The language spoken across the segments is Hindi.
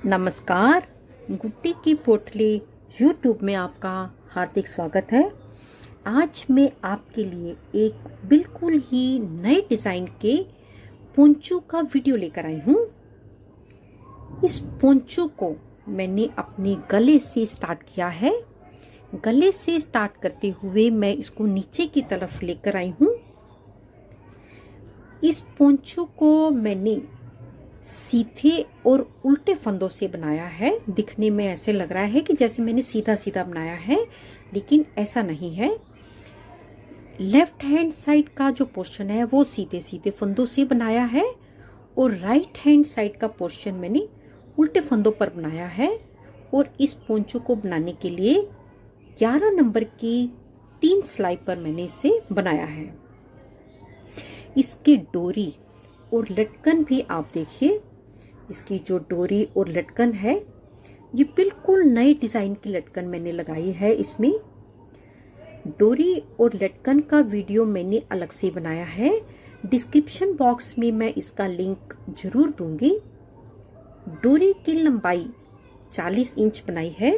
नमस्कार। गुड्डी की पोटली यूट्यूब में आपका हार्दिक स्वागत है। आज मैं आपके लिए एक बिल्कुल ही नए डिज़ाइन के पोंचू का वीडियो लेकर आई हूँ। इस पोंचू को मैंने अपने गले से स्टार्ट किया है। गले से स्टार्ट करते हुए मैं इसको नीचे की तरफ लेकर आई हूँ। इस पोंचू को मैंने सीधे और उल्टे फंदों से बनाया है। दिखने में ऐसे लग रहा है कि जैसे मैंने सीधा सीधा बनाया है, लेकिन ऐसा नहीं है। लेफ्ट हैंड साइड का जो पोर्शन है वो सीधे सीधे फंदों से बनाया है और राइट हैंड साइड का पोर्शन मैंने उल्टे फंदों पर बनाया है। और इस पोंचू को बनाने के लिए 11 नंबर की 3 सिलाई पर मैंने इसे बनाया है। इसकी डोरी और लटकन भी आप देखिए। इसकी जो डोरी और लटकन है, ये बिल्कुल नए डिज़ाइन की लटकन मैंने लगाई है। इसमें डोरी और लटकन का वीडियो मैंने अलग से बनाया है। डिस्क्रिप्शन बॉक्स में मैं इसका लिंक जरूर दूंगी। डोरी की लंबाई 40 इंच बनाई है।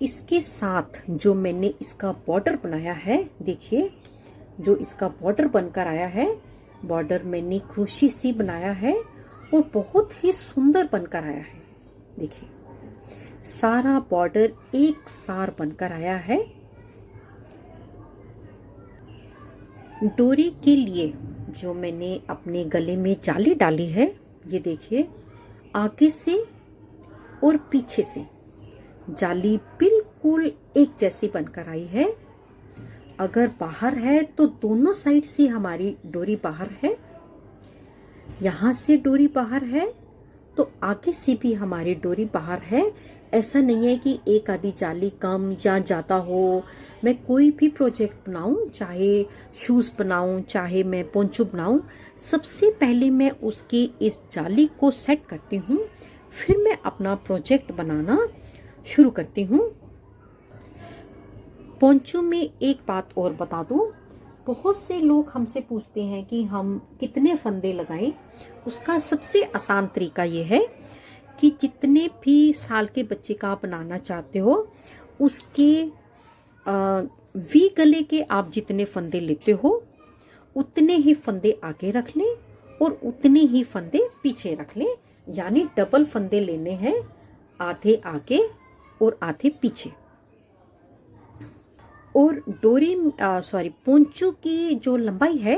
इसके साथ जो मैंने इसका बॉर्डर बनाया है, देखिए जो इसका बॉर्डर बनकर आया है, बॉर्डर मैंने क्रोशे से बनाया है और बहुत ही सुंदर बनकर आया है। देखिए सारा बॉर्डर एक सार बनकर आया है। डोरी के लिए जो मैंने अपने गले में जाली डाली है, ये देखिए आगे से और पीछे से जाली बिल्कुल एक जैसी बनकर आई है। अगर बाहर है तो दोनों साइड से हमारी डोरी बाहर है। यहाँ से डोरी बाहर है तो आगे से भी हमारी डोरी बाहर है। ऐसा नहीं है कि एक आधी जाली कम या ज़्यादा हो। मैं कोई भी प्रोजेक्ट बनाऊं, चाहे शूज़ बनाऊं, चाहे मैं पोंचू बनाऊं, सबसे पहले मैं उसकी इस जाली को सेट करती हूँ, फिर मैं अपना प्रोजेक्ट बनाना शुरू करती हूँ। पोंचू में एक बात और बता दूं, बहुत से लोग हमसे पूछते हैं कि हम कितने फंदे लगाएं। उसका सबसे आसान तरीका ये है कि जितने भी साल के बच्चे का आप बनाना चाहते हो, उसके वी गले के आप जितने फंदे लेते हो, उतने ही फंदे आगे रख लें और उतने ही फंदे पीछे रख लें। यानी डबल फंदे लेने हैं, आधे आगे और आधे पीछे। और पोंचू की जो लंबाई है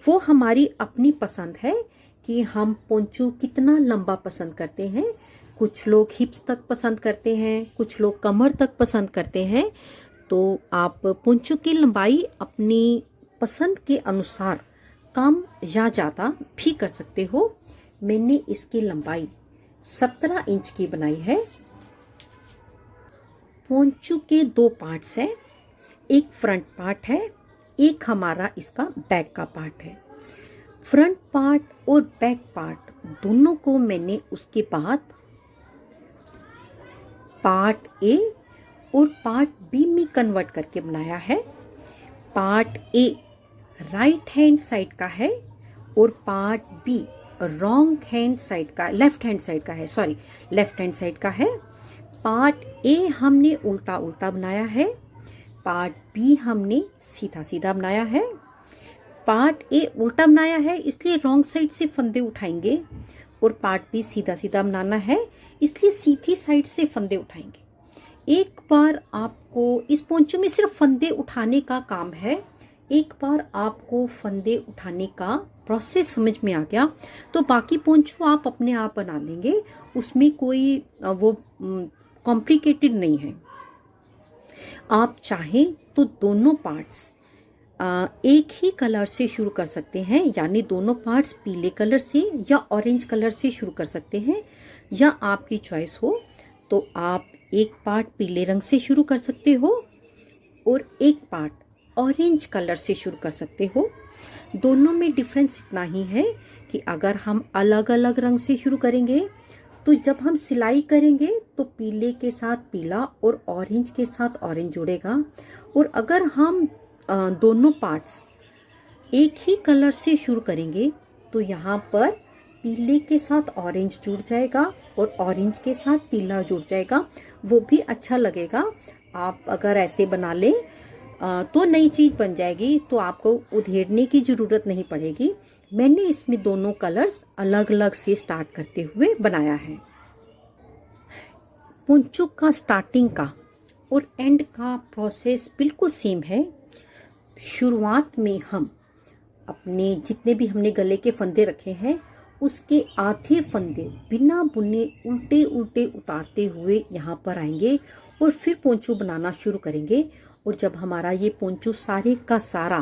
वो हमारी अपनी पसंद है कि हम पोंचू कितना लंबा पसंद करते हैं। कुछ लोग हिप्स तक पसंद करते हैं, कुछ लोग कमर तक पसंद करते हैं। तो आप पोंचू की लंबाई अपनी पसंद के अनुसार कम या ज़्यादा भी कर सकते हो। मैंने इसकी लंबाई 17 इंच की बनाई है। पोंचू के 2 पार्ट्स हैं, एक फ्रंट पार्ट है, एक हमारा इसका बैक का पार्ट है। फ्रंट पार्ट और बैक पार्ट दोनों को मैंने उसके बाद पार्ट ए और पार्ट बी में कन्वर्ट करके बनाया है। Part A right hand side का है और part be left hand side का है। पार्ट ए हमने उल्टा उल्टा बनाया है, पार्ट बी हमने सीधा सीधा बनाया है। पार्ट ए उल्टा बनाया है इसलिए रॉन्ग साइड से फंदे उठाएंगे, और पार्ट बी सीधा सीधा बनाना है इसलिए सीधी साइड से फंदे उठाएंगे। एक बार आपको इस पोंचू में सिर्फ फंदे उठाने का काम है। एक बार आपको फंदे उठाने का प्रोसेस समझ में आ गया तो बाकी पोंचू आप अपने आप बना लेंगे। उसमें कोई वो कॉम्प्लिकेटेड नहीं है। आप चाहें तो दोनों पार्ट्स एक ही कलर से शुरू कर सकते हैं, यानी दोनों पार्ट्स पीले कलर से या ऑरेंज कलर से शुरू कर सकते हैं, या आपकी चॉइस हो तो आप एक पार्ट पीले रंग से शुरू कर सकते हो और एक पार्ट ऑरेंज कलर से शुरू कर सकते हो। दोनों में डिफरेंस इतना ही है कि अगर हम अलग अलग रंग से शुरू करेंगे तो जब हम सिलाई करेंगे तो पीले के साथ पीला और ऑरेंज के साथ ऑरेंज जुड़ेगा। और अगर हम दोनों पार्ट्स एक ही कलर से शुरू करेंगे तो यहाँ पर पीले के साथ ऑरेंज जुड़ जाएगा और ऑरेंज के साथ पीला जुड़ जाएगा, वो भी अच्छा लगेगा। आप अगर ऐसे बना लें तो नई चीज बन जाएगी, तो आपको उधेड़ने की जरूरत नहीं पड़ेगी। मैंने इसमें दोनों कलर्स अलग अलग से स्टार्ट करते हुए बनाया है। पोंचो का स्टार्टिंग का और एंड का प्रोसेस बिल्कुल सेम है। शुरुआत में हम अपने जितने भी हमने गले के फंदे रखे हैं उसके आधे फंदे बिना बुने उल्टे उल्टे उतारते हुए यहाँ पर आएंगे और फिर पोंचो बनाना शुरू करेंगे। और जब हमारा ये पोंचो सारे का सारा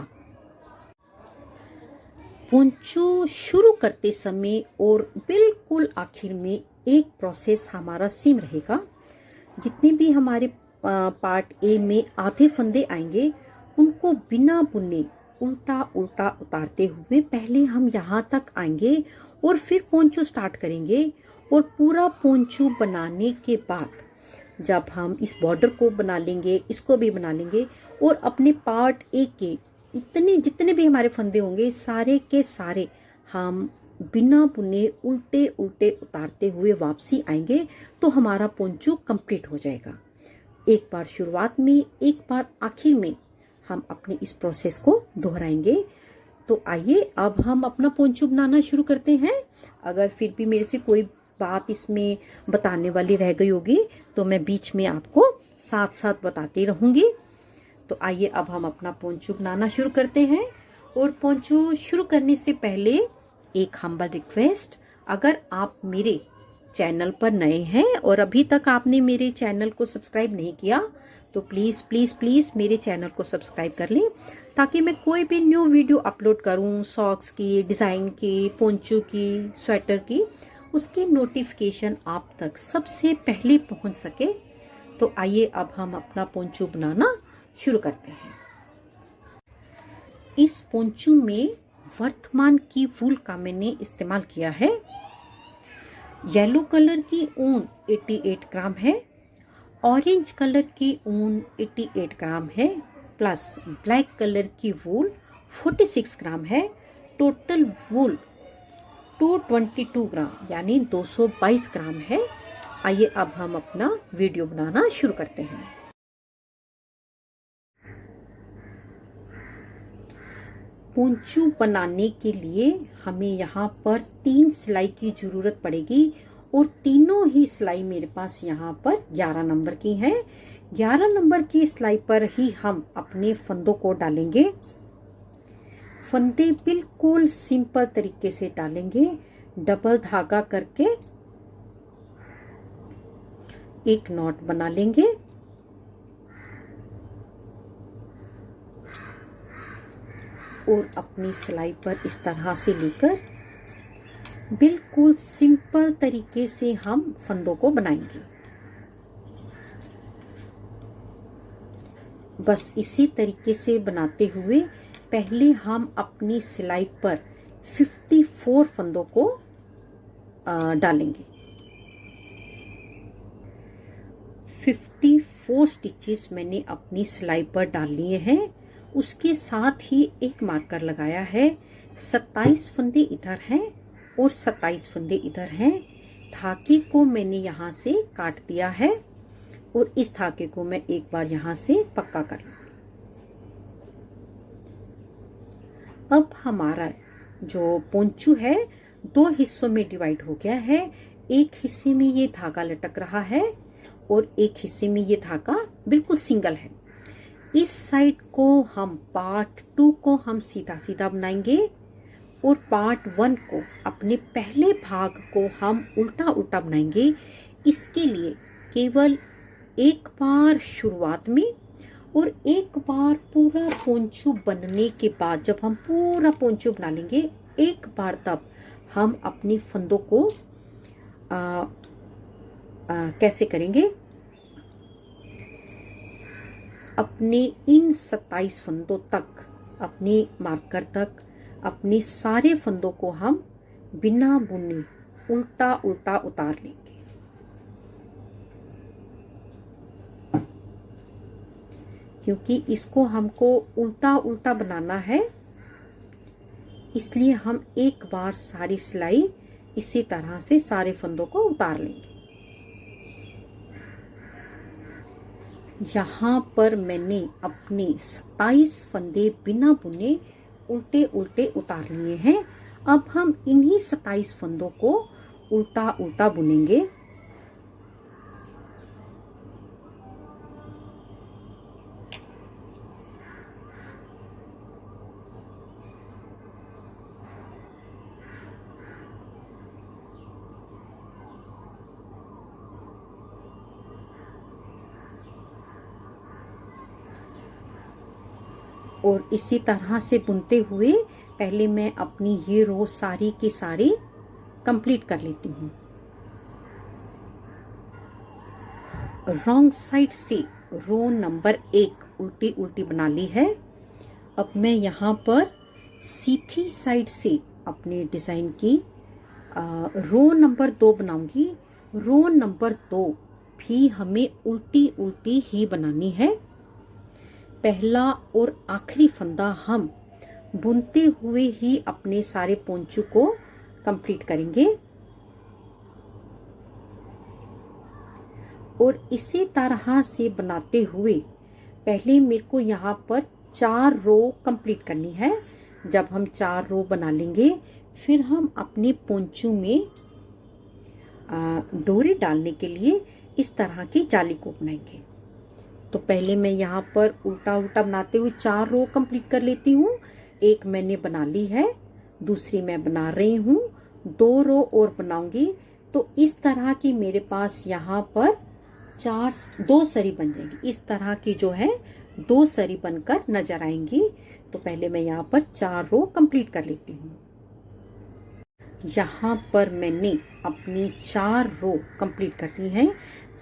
पोंचो शुरू करते समय और बिल्कुल आखिर में एक प्रोसेस हमारा सेम रहेगा। जितने भी हमारे पार्ट ए में आधे फंदे आएंगे उनको बिना बुने उल्टा उल्टा उतारते हुए पहले हम यहाँ तक आएंगे और फिर पोंचो स्टार्ट करेंगे। और पूरा पोंचो बनाने के बाद जब हम इस बॉर्डर को बना लेंगे, इसको भी बना लेंगे और अपने पार्ट ए के इतने जितने भी हमारे फंदे होंगे सारे के सारे हम बिना बुने उल्टे उल्टे उतारते हुए वापसी आएंगे, तो हमारा पोंचो कंप्लीट हो जाएगा। एक बार शुरुआत में, एक बार आखिर में हम अपने इस प्रोसेस को दोहराएंगे। तो आइए अब हम अपना पोंचो बनाना शुरू करते हैं। अगर फिर भी मेरे से कोई बात इसमें बताने वाली रह गई होगी तो मैं बीच में आपको साथ साथ बताती रहूंगी। तो आइए अब हम अपना पोंचो बनाना शुरू करते हैं। और पोंचो शुरू करने से पहले एक हम्बल रिक्वेस्ट, अगर आप मेरे चैनल पर नए हैं और अभी तक आपने मेरे चैनल को सब्सक्राइब नहीं किया तो प्लीज़ प्लीज़ प्लीज़ मेरे चैनल को सब्सक्राइब कर लें, ताकि मैं कोई भी न्यू वीडियो अपलोड करूं सॉक्स की, डिज़ाइन की, पोंचो की, स्वेटर की, उसकी नोटिफिकेशन आप तक सबसे पहले पहुंच सके। तो आइए अब हम अपना पोंचो बनाना शुरू करते हैं। इस पोंचो में वर्तमान की वूल का मैंने इस्तेमाल किया है। येलो कलर की ऊन 88 ग्राम है, ऑरेंज कलर की ऊन 88 ग्राम है, प्लस ब्लैक कलर की वूल 46 ग्राम है। टोटल वूल 222 ग्राम यानी 222 ग्राम है। आइए अब हम अपना वीडियो बनाना शुरू करते हैं। पोंचो बनाने के लिए हमें यहाँ पर 3 सिलाई की जरूरत पड़ेगी और तीनों ही सिलाई मेरे पास यहाँ पर 11 नंबर की है। 11 नंबर की सिलाई पर ही हम अपने फंदों को डालेंगे। फंदे बिल्कुल सिंपल तरीके से डालेंगे। डबल धागा करके एक नॉट बना लेंगे और अपनी सिलाई पर इस तरह से लेकर बिल्कुल सिंपल तरीके से हम फंदों को बनाएंगे। बस इसी तरीके से बनाते हुए पहले हम अपनी सिलाई पर 54 फंदों को डालेंगे। 54 स्टिचेस मैंने अपनी सिलाई पर डाल लिए हैं। उसके साथ ही एक मार्कर लगाया है। 27 फंदे इधर हैं और 27 फंदे इधर हैं। धागे को मैंने यहाँ से काट दिया है और इस धागे को मैं एक बार यहाँ से पक्का कर लूँ। अब हमारा जो पोंचो है 2 हिस्सों में डिवाइड हो गया है। एक हिस्से में ये धागा लटक रहा है और एक हिस्से में ये धागा बिल्कुल सिंगल है। इस साइड को हम पार्ट 2 को हम सीधा सीधा बनाएंगे और पार्ट 1 को अपने पहले भाग को हम उल्टा उल्टा बनाएंगे। इसके लिए केवल एक बार शुरुआत में और एक बार पूरा पोंचो बनने के बाद, जब हम पूरा पोंचो बना लेंगे एक बार, तब हम अपनी फंदों को कैसे करेंगे, अपने इन 27 फंदों तक, अपने मार्कर तक अपने सारे फंदों को हम बिना बुने उल्टा उल्टा उतार लेंगे। क्योंकि इसको हमको उल्टा उल्टा बनाना है, इसलिए हम एक बार सारी सिलाई इसी तरह से सारे फंदों को उतार लेंगे। यहाँ पर मैंने अपने 27 फंदे बिना बुने उल्टे उल्टे उतार लिए हैं। अब हम इन्हीं 27 फंदों को उल्टा उल्टा बुनेंगे। और इसी तरह से बुनते हुए पहले मैं अपनी ये रो सारी की सारी कंप्लीट कर लेती हूँ। रॉन्ग साइड से रो नंबर 1 उल्टी उल्टी बना ली है। अब मैं यहाँ पर सीधी साइड से अपने डिज़ाइन की रो नंबर 2 बनाऊंगी। रो नंबर 2 भी हमें उल्टी उल्टी ही बनानी है। पहला और आखिरी फंदा हम बुनते हुए ही अपने सारे पोंचू को कंप्लीट करेंगे। और इसी तरह से बनाते हुए पहले मेरे को यहाँ पर 4 रो कंप्लीट करनी है। जब हम 4 रो बना लेंगे फिर हम अपने पोंचू में डोरी डालने के लिए इस तरह की जाली को बनाएंगे। तो पहले मैं यहाँ पर उल्टा उल्टा बनाते हुए 4 रो कंप्लीट कर लेती हूँ। एक मैंने बना ली है, दूसरी मैं बना रही हूँ, 2 रो और बनाऊंगी। तो इस तरह की मेरे पास यहाँ पर 2 सरी बन जाएंगी। इस तरह की जो है 2 सरी बनकर नजर आएंगी। तो पहले मैं यहाँ पर 4 रो कंप्लीट कर लेती हूँ। यहाँ पर मैंने अपनी 4 रो कंप्लीट कर ली है।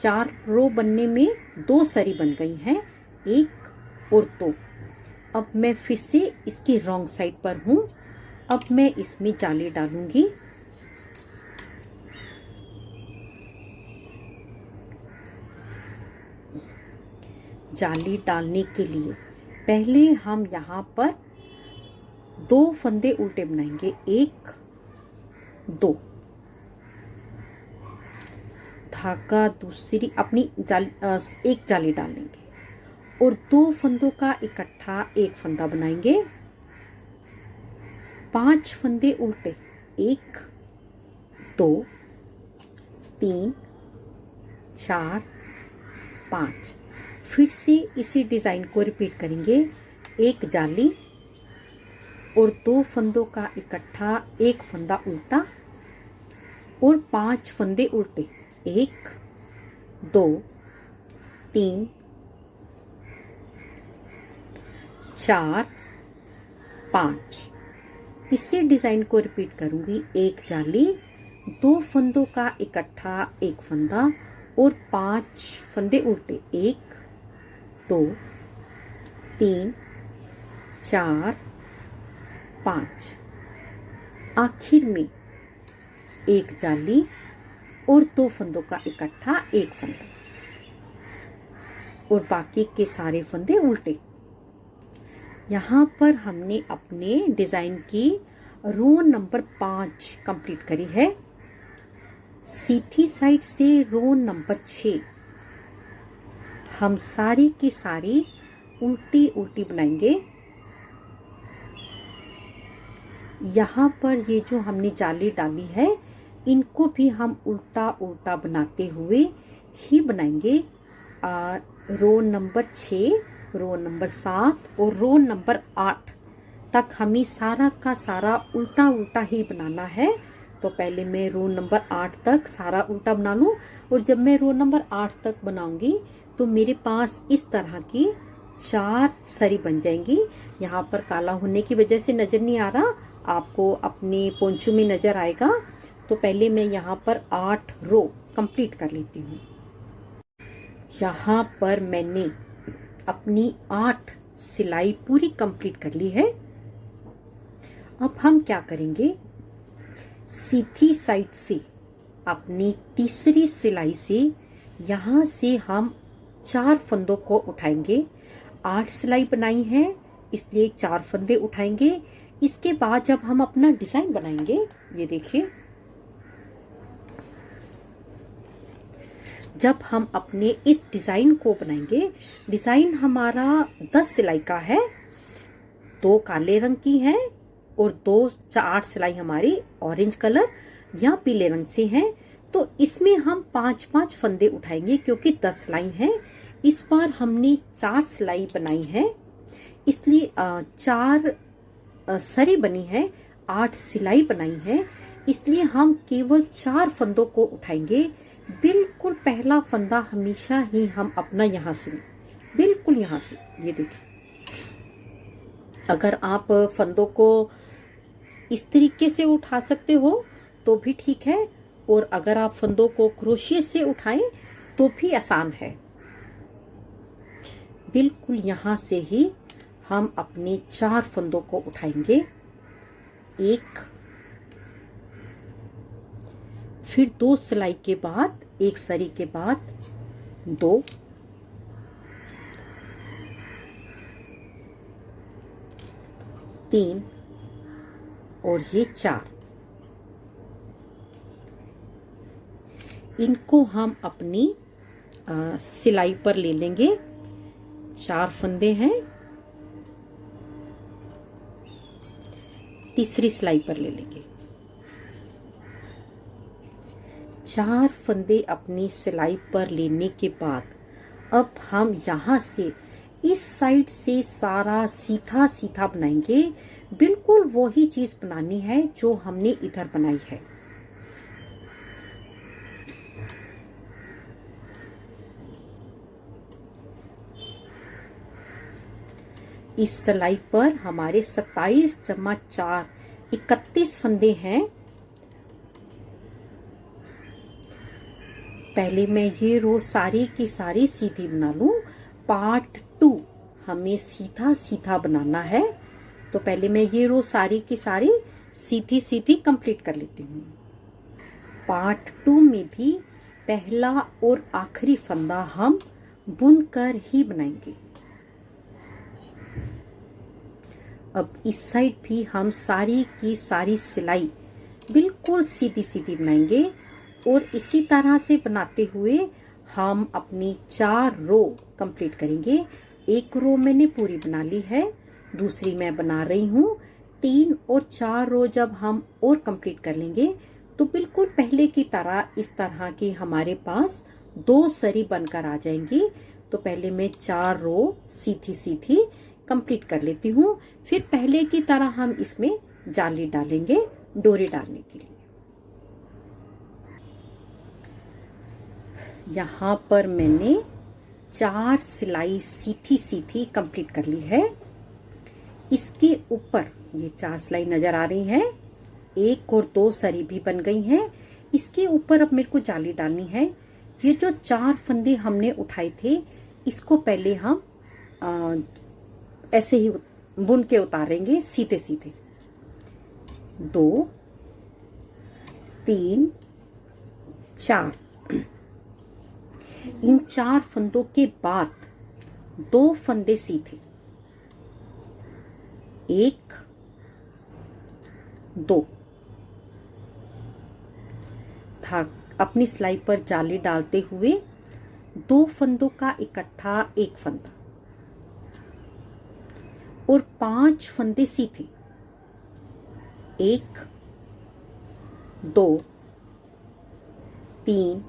4 रो बनने में 2 सरी बन गई हैं, 1 और 2। अब मैं फिर से इसकी रॉन्ग साइड पर हूँ। अब मैं इसमें जाली डालूंगी। जाली डालने के लिए पहले हम यहाँ पर 2 फंदे उल्टे बनाएंगे, 1 2। धागा दूसरी अपनी जाली एक जाली डालेंगे और 2 फंदों का इकट्ठा एक फंदा बनाएंगे। 5 फंदे उल्टे, 1 2 3 4 5। फिर से इसी डिजाइन को रिपीट करेंगे। एक जाली और 2 फंदों का इकट्ठा एक फंदा उल्टा और 5 फंदे उल्टे, 1 2 3 4 5। इसी डिजाइन को रिपीट करूंगी। एक जाली, 2 फंदों का इकट्ठा एक फंदा और 5 फंदे उल्टे, 1 2 3 4 5। आखिर में एक जाली और 2 फंदों का इकट्ठा एक फंदा और बाकी के सारे फंदे उल्टे। यहाँ पर हमने अपने डिजाइन की रो नंबर 5 कंप्लीट करी है। सीधी साइड से रो नंबर 6 हम सारी की सारी उल्टी उल्टी बनाएंगे। यहाँ पर ये जो हमने जाली डाली है इनको भी हम उल्टा उल्टा बनाते हुए ही बनाएंगे। रो नंबर 6, रो नंबर 7 और रो नंबर 8 तक हमें सारा का सारा उल्टा उल्टा ही बनाना है। तो पहले मैं रो नंबर 8 तक सारा उल्टा बना लूं और जब मैं रो नंबर 8 तक बनाऊंगी तो मेरे पास इस तरह की 4 सरी बन जाएंगी। यहाँ पर काला होने की वजह से नजर नहीं आ रहा, आपको अपने पोंचू में नजर आएगा। तो पहले मैं यहाँ पर 8 रो कंप्लीट कर लेती हूँ। यहाँ पर मैंने अपनी 8 सिलाई पूरी कंप्लीट कर ली है। अब हम क्या करेंगे, सीधी साइड से अपनी तीसरी सिलाई से यहाँ से हम 4 फंदों को उठाएंगे। 8 सिलाई बनाई है इसलिए 4 फंदे उठाएंगे। इसके बाद जब हम अपना डिजाइन बनाएंगे, ये देखिए जब हम अपने इस डिज़ाइन को बनाएंगे, डिज़ाइन हमारा 10 सिलाई का है, 2 काले रंग की है और 8 सिलाई हमारी ऑरेंज कलर या पीले रंग से है। तो इसमें हम 5-5 फंदे उठाएंगे क्योंकि 10 सिलाई है। इस बार हमने 4 सिलाई बनाई है, इसलिए 4 सरी बनी है, 8 सिलाई बनाई है, इसलिए हम केवल 4 फंदों को उठाएंगे। बिल्कुल पहला फंदा हमेशा ही हम अपना यहाँ से, बिल्कुल यहाँ से, ये देखिए। अगर आप फंदों को इस तरीके से उठा सकते हो तो भी ठीक है, और अगर आप फंदों को क्रोशिये से उठाएं तो भी आसान है। बिल्कुल यहाँ से ही हम अपने 4 फंदों को उठाएंगे, 1, फिर 2 सिलाई के बाद, 1 सरी के बाद 2, 3 और ये 4। इनको हम अपनी सिलाई पर ले लेंगे। 4 फंदे हैं, तीसरी सिलाई पर ले लेंगे। 4 फंदे अपनी सिलाई पर लेने के बाद अब हम यहाँ से इस साइड से सारा सीधा सीधा बनाएंगे। बिल्कुल वही चीज बनानी है जो हमने इधर बनाई है। इस सिलाई पर हमारे 27 जमा 4 31 फंदे हैं। पहले मैं ये रो सारी की सारी सीधी बना लूं। पार्ट 2 हमें सीधा सीधा बनाना है, तो पहले मैं ये रो सारी की सारी सीधी सीधी कंप्लीट कर लेती हूँ। पार्ट 2 में भी पहला और आखिरी फंदा हम बुनकर ही बनाएंगे। अब इस साइड भी हम सारी की सारी सिलाई बिल्कुल सीधी सीधी बनाएंगे, और इसी तरह से बनाते हुए हम अपनी 4 रो कंप्लीट करेंगे। 1 रो मैंने पूरी बना ली है, दूसरी मैं बना रही हूँ। 3 और 4 रो जब हम और कंप्लीट कर लेंगे तो बिल्कुल पहले की तरह इस तरह की हमारे पास 2 सरी बनकर आ जाएंगी। तो पहले मैं 4 रो सीधी सीधी कंप्लीट कर लेती हूँ, फिर पहले की तरह हम इसमें जाली डालेंगे डोरी डालने के लिए। यहाँ पर मैंने 4 सिलाई सीधी सीधी कंप्लीट कर ली है। इसके ऊपर ये 4 सिलाई नजर आ रही है, 1 और 2 सरी भी बन गई हैं। इसके ऊपर अब मेरे को जाली डालनी है। ये जो 4 फंदे हमने उठाए थे, इसको पहले हम ऐसे ही बुन के उतारेंगे सीधे सीधे। 2, 3, 4। इन 4 फंदों के बाद 2 फंदे सीधे, 1, 2। अपनी सिलाई पर जाली डालते हुए 2 फंदों का इकट्ठा 1 फंदा और 5 फंदे सीधे, 1, 2, 3,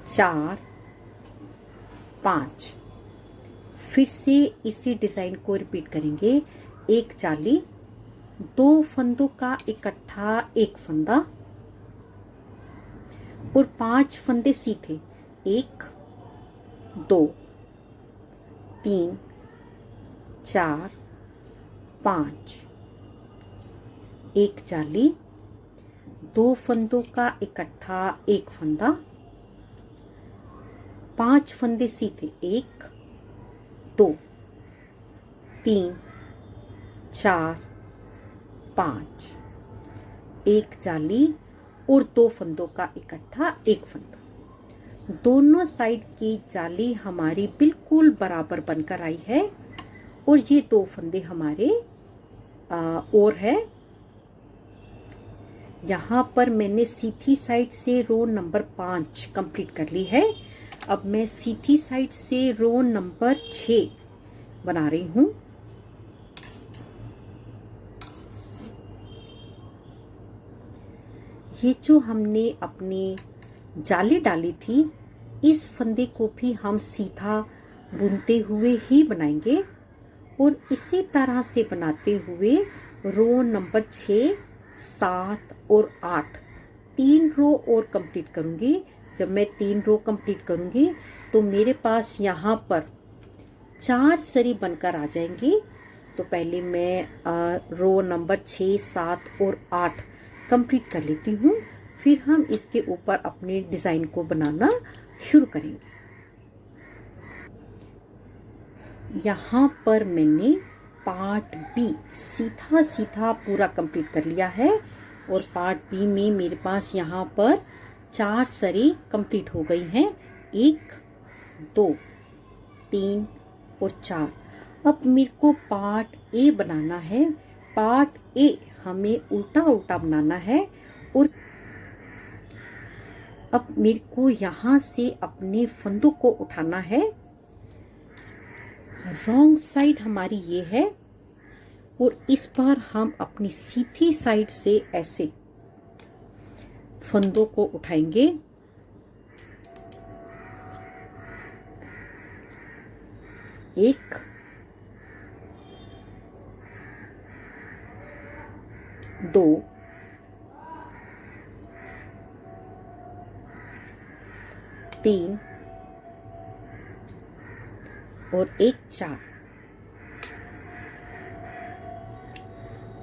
4, 5। फिर से इसी डिजाइन को रिपीट करेंगे। 1 जाली, 2 फंदों का इकट्ठा 1 फंदा और 5 फंदे सीधे, 1, 2, 3, 4, 5। 1 जाली, 2 फंदों का इकट्ठा 1 फंदा, 5 फंदे सीधे, 1, 2, 3, 4, 5। 1 जाली और 2 फंदों का इकट्ठा 1 फंदा। दोनों साइड की जाली हमारी बिल्कुल बराबर बनकर आई है, और ये 2 फंदे हमारे और है। यहाँ पर मैंने सीधी साइड से रो नंबर 5 कंप्लीट कर ली है। अब मैं सीधी साइड से रो नंबर 6 बना रही हूँ। ये जो हमने अपनी जाली डाली थी, इस फंदे को भी हम सीधा बुनते हुए ही बनाएंगे और इसी तरह से बनाते हुए रो नंबर 6, 7 और 8 3 रो और कंप्लीट करूंगी। जब मैं 3 रो कंप्लीट करूंगी तो मेरे पास यहाँ पर 4 सरी बनकर आ जाएंगी। तो पहले मैं रो नंबर 6, 7 और 8 कंप्लीट कर लेती हूँ, फिर हम इसके ऊपर अपने डिज़ाइन को बनाना शुरू करेंगे। यहाँ पर मैंने पार्ट बी सीधा सीधा पूरा कंप्लीट कर लिया है और पार्ट बी में मेरे पास यहाँ पर 4 सरी कंप्लीट हो गई हैं, 1, 2, 3 और 4। अब मेरे को पार्ट ए बनाना है। पार्ट ए हमें उल्टा उल्टा बनाना है और अब मेरे को यहाँ से अपने फंदों को उठाना है। रॉन्ग साइड हमारी ये है और इस बार हम अपनी सीधी साइड से ऐसे फंदों को उठाएंगे। एक, दो, तीन और एक,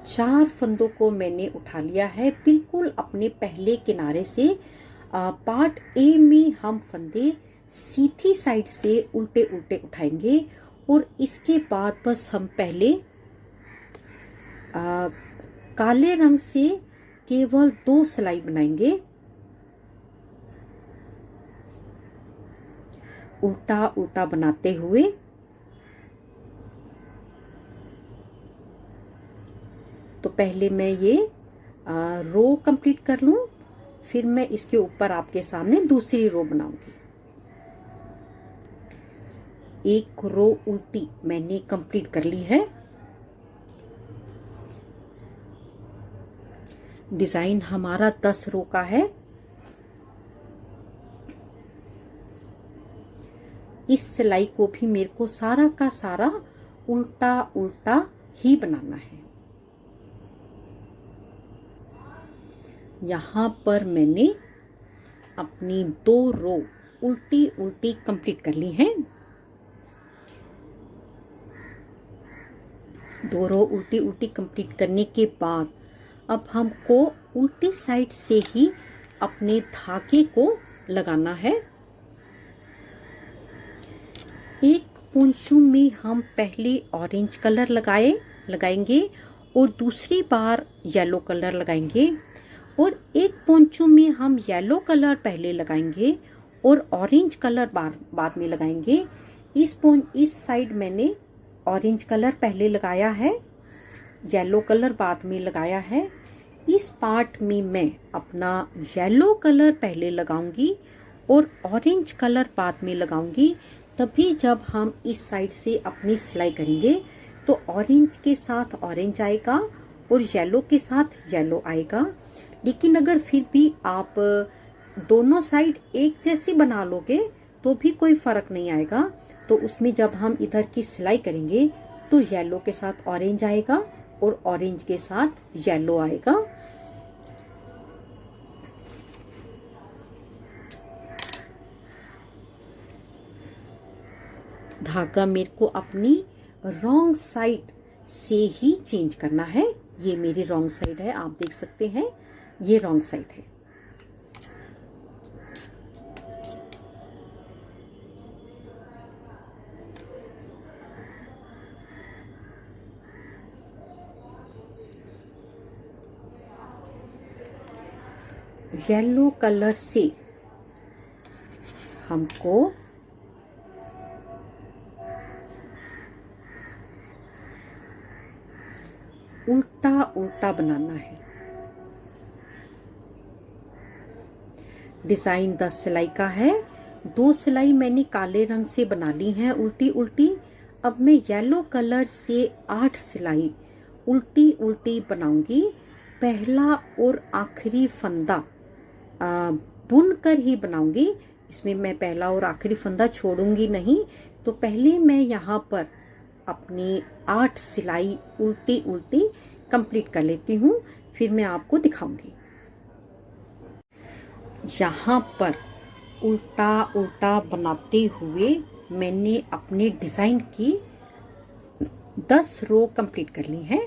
4 फंदों को मैंने उठा लिया है बिल्कुल अपने पहले किनारे से। पार्ट ए में हम फंदे सीधी साइड से उल्टे उल्टे उठाएंगे और इसके बाद बस हम पहले काले रंग से केवल 2 सिलाई बनाएंगे, उल्टा उल्टा बनाते हुए। तो पहले मैं ये रो कंप्लीट कर लूं, फिर मैं इसके ऊपर आपके सामने दूसरी रो बनाऊंगी। एक रो उल्टी मैंने कंप्लीट कर ली है। डिजाइन हमारा 10 रो का है। इस सिलाई को भी मेरे को सारा का सारा उल्टा उल्टा ही बनाना है। यहाँ पर मैंने अपनी 2 रो उल्टी उल्टी कंप्लीट कर ली हैं। 2 रो उल्टी उल्टी कंप्लीट करने के बाद अब हमको उल्टी साइड से ही अपने धागे को लगाना है। एक पोंचू में हम पहले ऑरेंज कलर लगाएंगे और दूसरी बार येलो कलर लगाएंगे और एक पोंचू में हम येलो कलर पहले लगाएंगे और ऑरेंज कलर बाद में लगाएंगे। इस साइड मैंने ऑरेंज कलर पहले लगाया है, येलो कलर बाद में लगाया है। इस पार्ट में मैं अपना येलो कलर पहले लगाऊंगी और ऑरेंज कलर बाद में लगाऊंगी। तभी जब हम इस साइड से अपनी सिलाई करेंगे तो ऑरेंज के साथ ऑरेंज आएगा और येलो के साथ येलो आएगा। लेकिन अगर फिर भी आप दोनों साइड एक जैसी बना लोगे तो भी कोई फर्क नहीं आएगा। तो उसमें जब हम इधर की सिलाई करेंगे तो येलो के साथ ऑरेंज आएगा और ऑरेंज के साथ येलो आएगा। धागा मेरे को अपनी रॉन्ग साइड से ही चेंज करना है। ये मेरी रॉन्ग साइड है, आप देख सकते हैं ये रॉन्ग साइड है। येलो कलर से हमको उल्टा उल्टा बनाना है। डिज़ाइन 10 सिलाई का है। 2 सिलाई मैंने काले रंग से बना ली हैं उल्टी उल्टी। अब मैं येलो कलर से 8 सिलाई उल्टी उल्टी बनाऊंगी। पहला और आखिरी फंदा बुन कर ही बनाऊंगी, इसमें मैं पहला और आखिरी फंदा छोड़ूंगी नहीं। तो पहले मैं यहाँ पर अपनी 8 सिलाई उल्टी उल्टी कंप्लीट कर लेती हूँ, फिर मैं आपको दिखाऊंगी। यहाँ पर उल्टा उल्टा बनाते हुए मैंने अपने डिज़ाइन की 10 रो कंप्लीट कर ली हैं।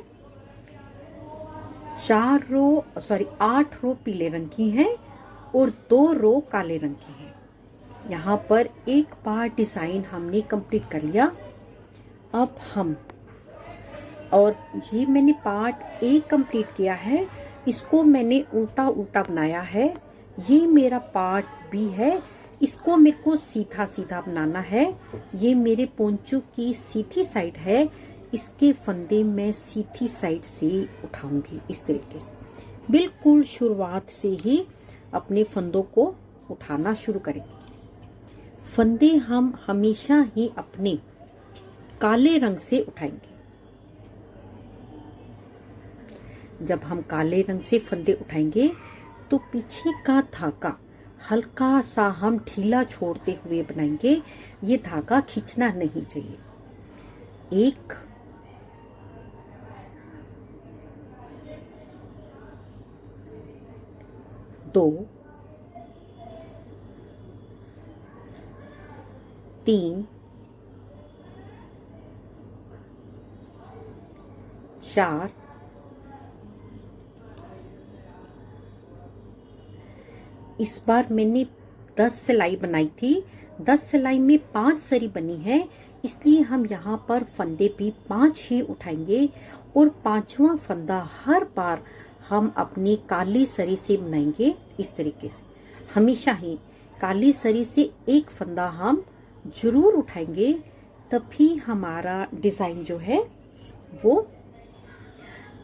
8 रो पीले रंग की हैं और 2 रो काले रंग की हैं। यहाँ पर एक बार डिज़ाइन हमने कंप्लीट कर लिया। अब हम और ये मैंने पार्ट ए कंप्लीट किया है, इसको मैंने उल्टा उल्टा बनाया है। ये मेरा पार्ट बी है, इसको मेरे को सीधा सीधा बनाना है। ये मेरे पोंचू की सीधी साइड है, इसके फंदे मैं सीधी साइड से उठाऊंगी इस तरीके से। बिल्कुल शुरुआत से ही अपने फंदों को उठाना शुरू करेंगे। फंदे हम हमेशा ही अपने काले रंग से उठाएंगे। जब हम काले रंग से फंदे उठाएंगे तो पीछे का धागा हल्का सा हम ढीला छोड़ते हुए बनाएंगे। ये धागा खींचना नहीं चाहिए। 1 2 3 4 इस बार मैंने 10 सिलाई बनाई थी। 10 सिलाई में 5 सरी बनी है, इसलिए हम यहाँ पर फंदे भी 5 ही उठाएंगे और 5वां फंदा हर बार हम अपनी काली सरी से बनाएंगे। इस तरीके से हमेशा ही काली सरी से एक फंदा हम जरूर उठाएंगे, तभी हमारा डिजाइन जो है वो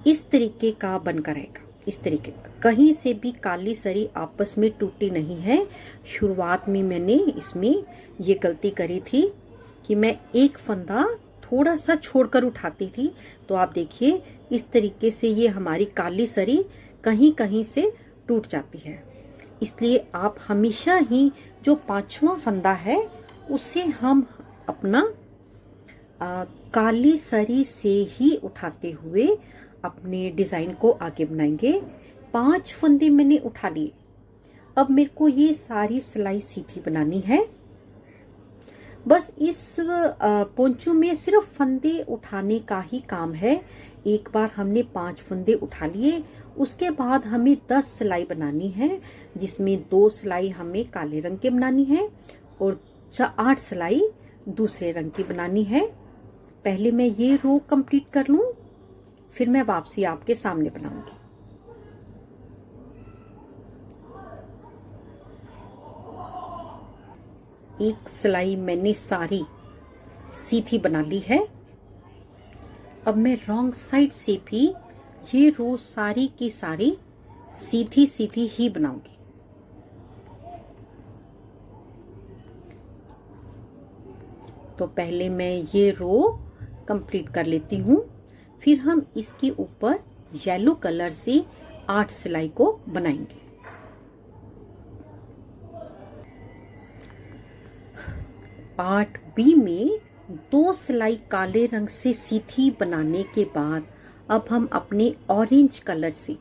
इस तरीके का बनकर रहेगा। इस तरीके का कहीं से भी काली सरी आपस में टूटी नहीं है। शुरुआत में मैंने इसमें ये गलती करी थी कि मैं एक फंदा थोड़ा सा छोड़कर उठाती थी, तो आप देखिए इस तरीके से ये हमारी काली सरी कहीं कहीं से टूट जाती है। इसलिए आप हमेशा ही जो 5वां फंदा है उसे हम अपना काली सरी से ही उठाते हुए अपने डिजाइन को आगे बनाएंगे। 5 फंदे मैंने उठा लिए। अब मेरे को ये सारी सिलाई सीधी बनानी है। बस इस पोंचू में सिर्फ फंदे उठाने का ही काम है। एक बार हमने 5 फंदे उठा लिए, उसके बाद हमें 10 सिलाई बनानी है, जिसमें 2 सिलाई हमें काले रंग के बनानी है और 8 सिलाई दूसरे रंग की बनानी है। पहले मैं ये रो कंप्लीट कर लूं, फिर मैं वापसी आपके सामने बनाऊंगी। एक सिलाई मैंने सारी सीधी बना ली है। अब मैं रॉन्ग साइड से भी ये रो सारी की सारी सीधी सीधी ही बनाऊंगी। तो पहले मैं ये रो कंप्लीट कर लेती हूँ, फिर हम इसके ऊपर येलो कलर से 8 सिलाई को बनाएंगे। पार्ट बी में 2 सिलाई काले रंग से सीधी बनाने के बाद अब हम अपने ऑरेंज कलर से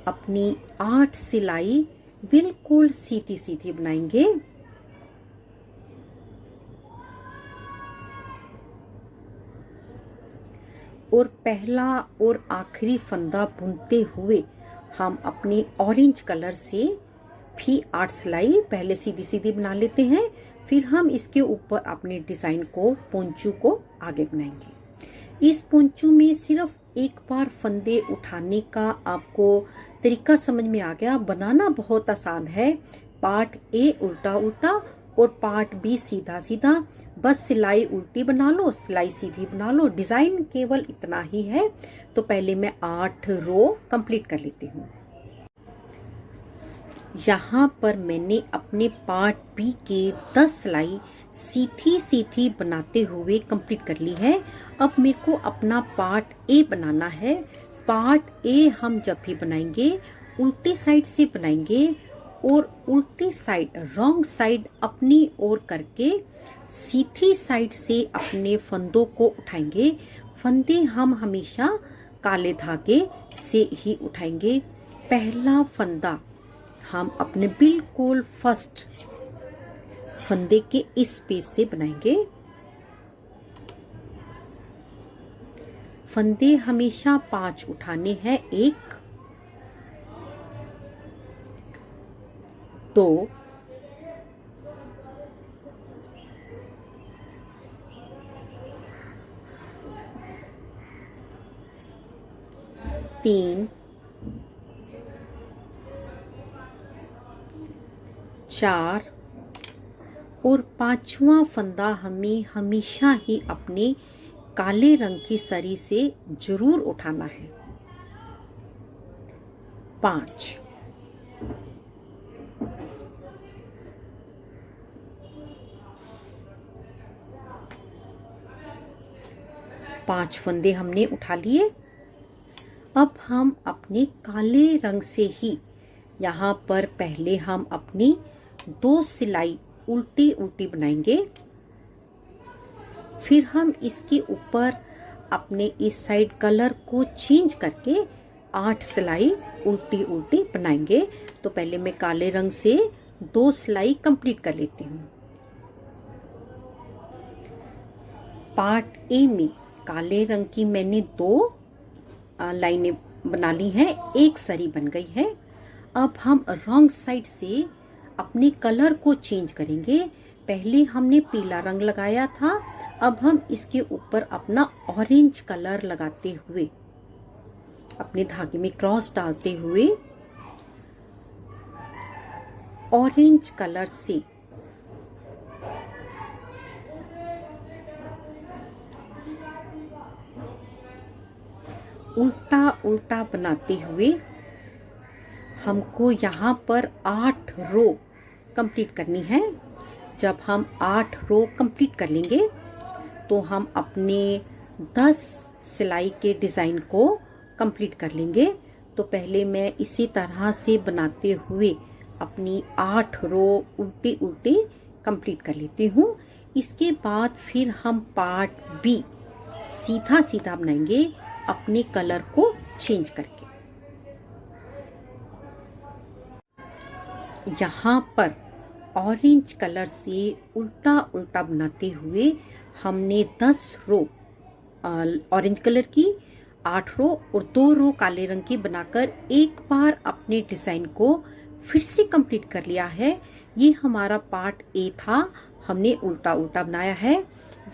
अपनी 8 सिलाई बिल्कुल सीधी सीधी बनाएंगे। और पहला और आखिरी फंदा बुनते हुए हम अपने ऑरेंज कलर से भी 8 सिलाई पहले सीधी सीधी बना लेते हैं, फिर हम इसके ऊपर अपने डिजाइन को पोंचू को आगे बनाएंगे। इस पोंचू में सिर्फ एक बार फंदे उठाने का आपको तरीका समझ में आ गया। बनाना बहुत आसान है। पार्ट ए उल्टा उल्टा और पार्ट बी सीधा सीधा। बस सिलाई उल्टी बना लो, सिलाई सीधी बना लो, डिजाइन केवल इतना ही है। तो पहले मैं 8 रो कंप्लीट कर लेती हूँ। यहाँ पर मैंने अपने पार्ट बी के 10 सिलाई सीधी सीधी बनाते हुए कंप्लीट कर ली है। अब मेरे को अपना पार्ट ए बनाना है। पार्ट ए हम जब भी बनाएंगे उल्टी साइड से बनाएंगे और उल्टी साइड रॉन्ग साइड अपनी ओर करके सीधी साइड से अपने फंदों को उठाएंगे। फंदे हम हमेशा काले धागे से ही उठाएंगे। पहला फंदा हम अपने बिल्कुल फर्स्ट फंदे के इस पेज से बनाएंगे। फंदे हमेशा 5 उठाने हैं। 1 2 3 4 और 5वां फंदा हमें हमेशा ही अपने काले रंग की सरी से जरूर उठाना है। 5 5 फंदे हमने उठा लिए। अब हम अपने काले रंग से ही यहाँ पर पहले हम अपनी 2 सिलाई उल्टी उल्टी बनाएंगे। फिर हम इसके ऊपर अपने इस साइड कलर को चेंज करके 8 सिलाई उल्टी उल्टी बनाएंगे। तो पहले मैं काले रंग से 2 सिलाई कंप्लीट कर लेती हूँ। पार्ट ए में काले रंग की मैंने 2 लाइनें बना ली हैं, 1 सरी बन गई है। अब हम रॉन्ग साइड से अपने कलर को चेंज करेंगे। पहले हमने पीला रंग लगाया था, अब हम इसके ऊपर अपना ऑरेंज कलर लगाते हुए अपने धागे में क्रॉस डालते हुए ऑरेंज कलर से उल्टा उल्टा बनाते हुए हमको यहाँ पर 8 रो कंप्लीट करनी है। जब हम 8 रो कंप्लीट कर लेंगे तो हम अपने 10 सिलाई के डिज़ाइन को कंप्लीट कर लेंगे। तो पहले मैं इसी तरह से बनाते हुए अपनी 8 रो उल्टी उल्टी कंप्लीट कर लेती हूँ। इसके बाद फिर हम पार्ट बी सीधा सीधा बनाएंगे अपने कलर को चेंज करके। यहाँ पर ऑरेंज कलर से उल्टा उल्टा बनाते हुए हमने 10 रो ऑरेंज कलर की, 8 रो और 2 रो काले रंग की बनाकर एक बार अपने डिजाइन को फिर से कंप्लीट कर लिया है। ये हमारा पार्ट ए था, हमने उल्टा उल्टा बनाया है।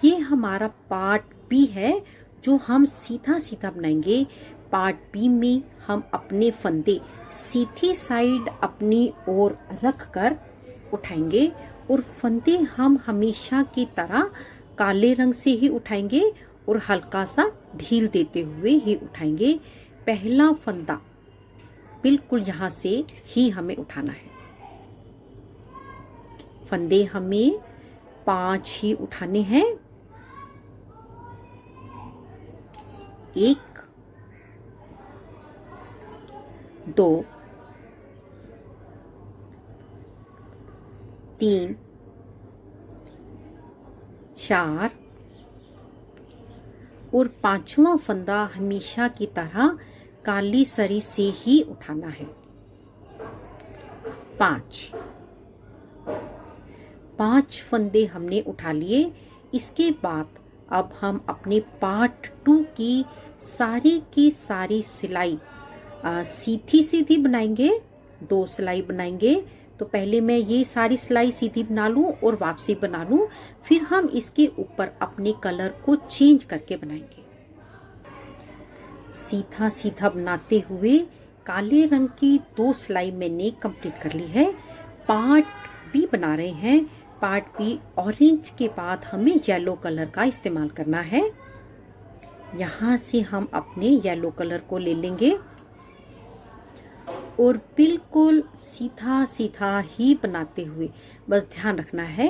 ये हमारा पार्ट बी है जो हम सीधा सीधा बनाएंगे। पार्ट बी में हम अपने फंदे सीधी साइड अपनी ओर रख कर उठाएंगे और फंदे हम हमेशा की तरह काले रंग से ही उठाएंगे और हल्का सा ढील देते हुए ही उठाएंगे। पहला फंदा बिल्कुल यहाँ से ही हमें उठाना है। फंदे हमें 5 ही उठाने हैं। 1 2 3 4 और 5वां फंदा हमेशा की तरह काली सरी से ही उठाना है। 5 फंदे हमने उठा लिए। इसके बाद अब हम अपने पार्ट 2 की सारी सिलाई सीधी सीधी बनाएंगे। 2 सिलाई बनाएंगे। तो पहले मैं ये सारी सिलाई सीधी बना लूं और वापसी बना लूं, फिर हम इसके ऊपर अपने कलर को चेंज करके बनाएंगे। सीधा सीधा बनाते हुए काले रंग की 2 सिलाई मैंने कंप्लीट कर ली है। पार्ट बी बना रहे हैं। पार्ट बी ऑरेंज के बाद हमें येलो कलर का इस्तेमाल करना है। यहाँ से हम अपने येलो कलर को ले लेंगे और बिल्कुल सीधा सीधा ही बनाते हुए, बस ध्यान रखना है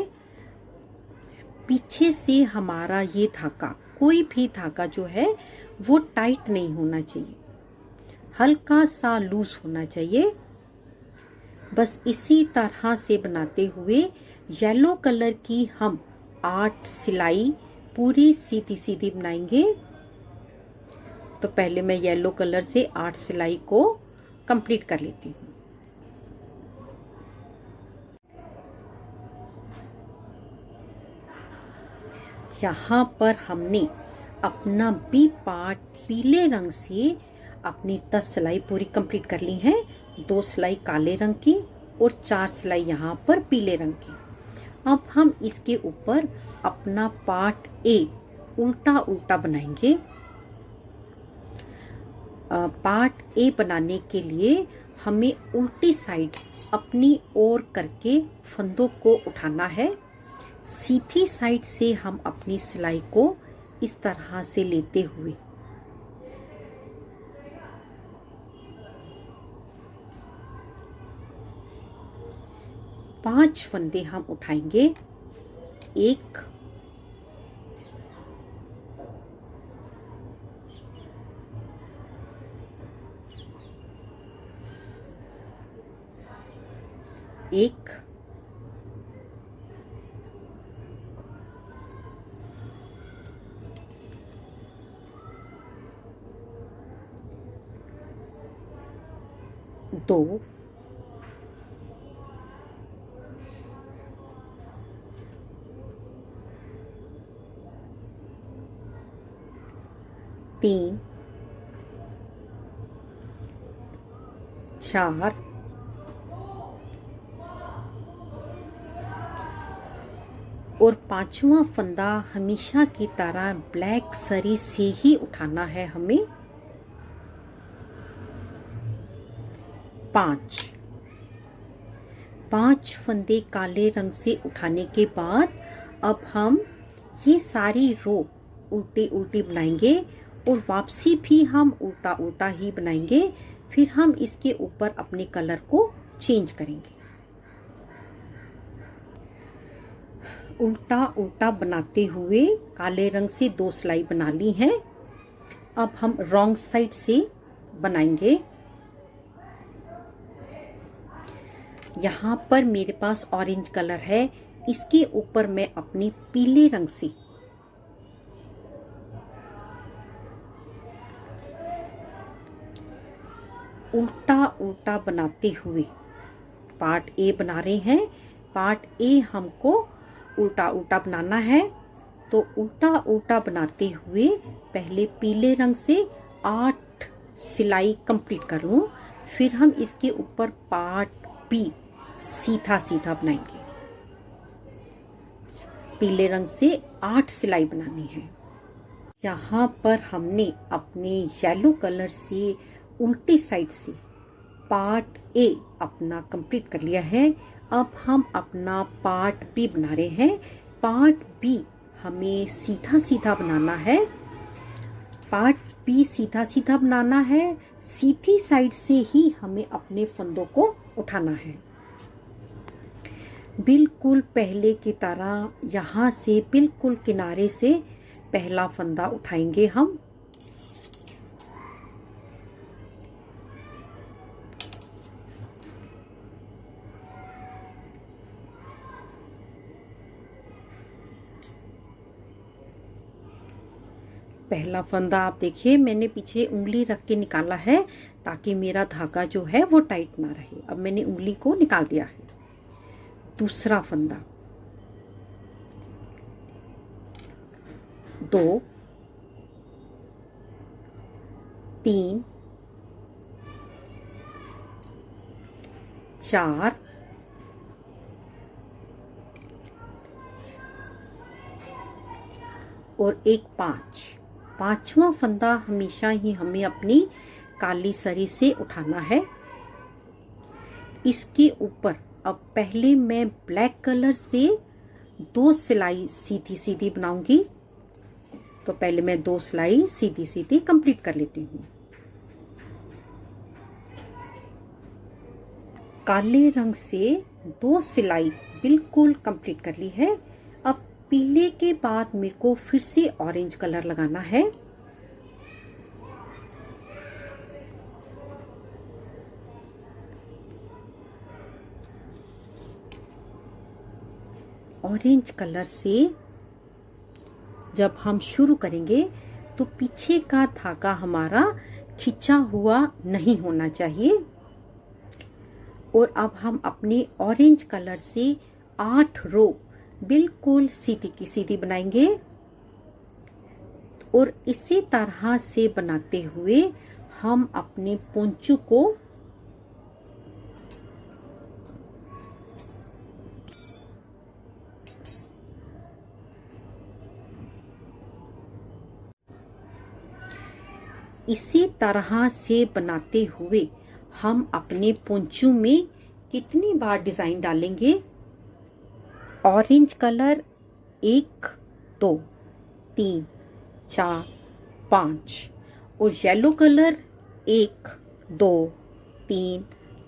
पीछे से हमारा ये धागा, कोई भी धागा जो है वो टाइट नहीं होना चाहिए, हल्का सा लूज होना चाहिए। बस इसी तरह से बनाते हुए येलो कलर की हम 8 सिलाई पूरी सीधी सीधी बनाएंगे। तो पहले मैं येलो कलर से 8 सिलाई को कंप्लीट कर लेती हूँ। यहाँ पर हमने अपना बी पार्ट पीले रंग से अपनी 10 सिलाई पूरी कंप्लीट कर ली है। 2 सिलाई काले रंग की और 4 सिलाई यहाँ पर पीले रंग की। अब हम इसके ऊपर अपना पार्ट ए उल्टा उल्टा बनाएंगे। पार्ट ए बनाने के लिए हमें उल्टी साइड अपनी ओर करके फंदों को उठाना है। सीधी साइड से हम अपनी सिलाई को इस तरह से लेते हुए पांच फंदे हम उठाएंगे। 1 1 2 3 4 और 5वां फंदा हमेशा की तरह ब्लैक सरी से ही उठाना है हमें। 5 फंदे काले रंग से उठाने के बाद अब हम ये सारी रो उल्टी उल्टी बनाएंगे और वापसी भी हम उल्टा उल्टा ही बनाएंगे। फिर हम इसके ऊपर अपने कलर को चेंज करेंगे। उल्टा उल्टा बनाते हुए काले रंग से 2 सिलाई बना ली है। अब हम रॉन्ग साइड से बनाएंगे। यहाँ पर मेरे पास ऑरेंज कलर है, इसके ऊपर मैं अपनी पीले रंग से उल्टा उल्टा बनाते हुए पार्ट ए बना रहे हैं। पार्ट ए हमको उल्टा उल्टा बनाना है, तो उल्टा उल्टा बनाते हुए पहले पीले रंग से 8 सिलाई कंप्लीट कर लूं। फिर हम इसके ऊपर पार्ट बी सीधा सीधा बनाएंगे। पीले रंग से 8 सिलाई बनानी है। यहाँ पर हमने अपने येलो कलर से उल्टी साइड से पार्ट ए अपना कंप्लीट कर लिया है। अब हम अपना पार्ट बी बना रहे हैं। पार्ट बी हमें सीधा सीधा बनाना है। पार्ट बी सीधा सीधा बनाना है। सीधी साइड से ही हमें अपने फंदों को उठाना है। बिल्कुल पहले की तरह यहाँ से बिल्कुल किनारे से पहला फंदा उठाएंगे हम। पहला फंदा आप देखिए, मैंने पीछे उंगली रख के निकाला है ताकि मेरा धागा जो है वो टाइट ना रहे। अब मैंने उंगली को निकाल दिया है। दूसरा फंदा 2 3 4 और एक 5। 5वां फंदा हमेशा ही हमें अपनी काली सरी से उठाना है। इसके ऊपर अब पहले मैं ब्लैक कलर से 2 सिलाई सीधी सीधी बनाऊंगी। तो पहले मैं 2 सिलाई सीधी सीधी कंप्लीट कर लेती हूँ। काले रंग से 2 सिलाई बिल्कुल कंप्लीट कर ली है। अब पीले के बाद मेरे को फिर से ऑरेंज कलर लगाना है। ऑरेंज कलर से जब हम शुरू करेंगे तो पीछे का धागा हमारा खिंचा हुआ नहीं होना चाहिए। और अब हम अपने ऑरेंज कलर से 8 रो बिल्कुल सीधी की सीधी बनाएंगे। और इसी तरह से बनाते हुए हम अपने पोंचू को इसी तरह से बनाते हुए हम अपने पोंचू में कितनी बार डिजाइन डालेंगे? ऑरेंज कलर 1 2 3 4 5 और येलो कलर 1 2 3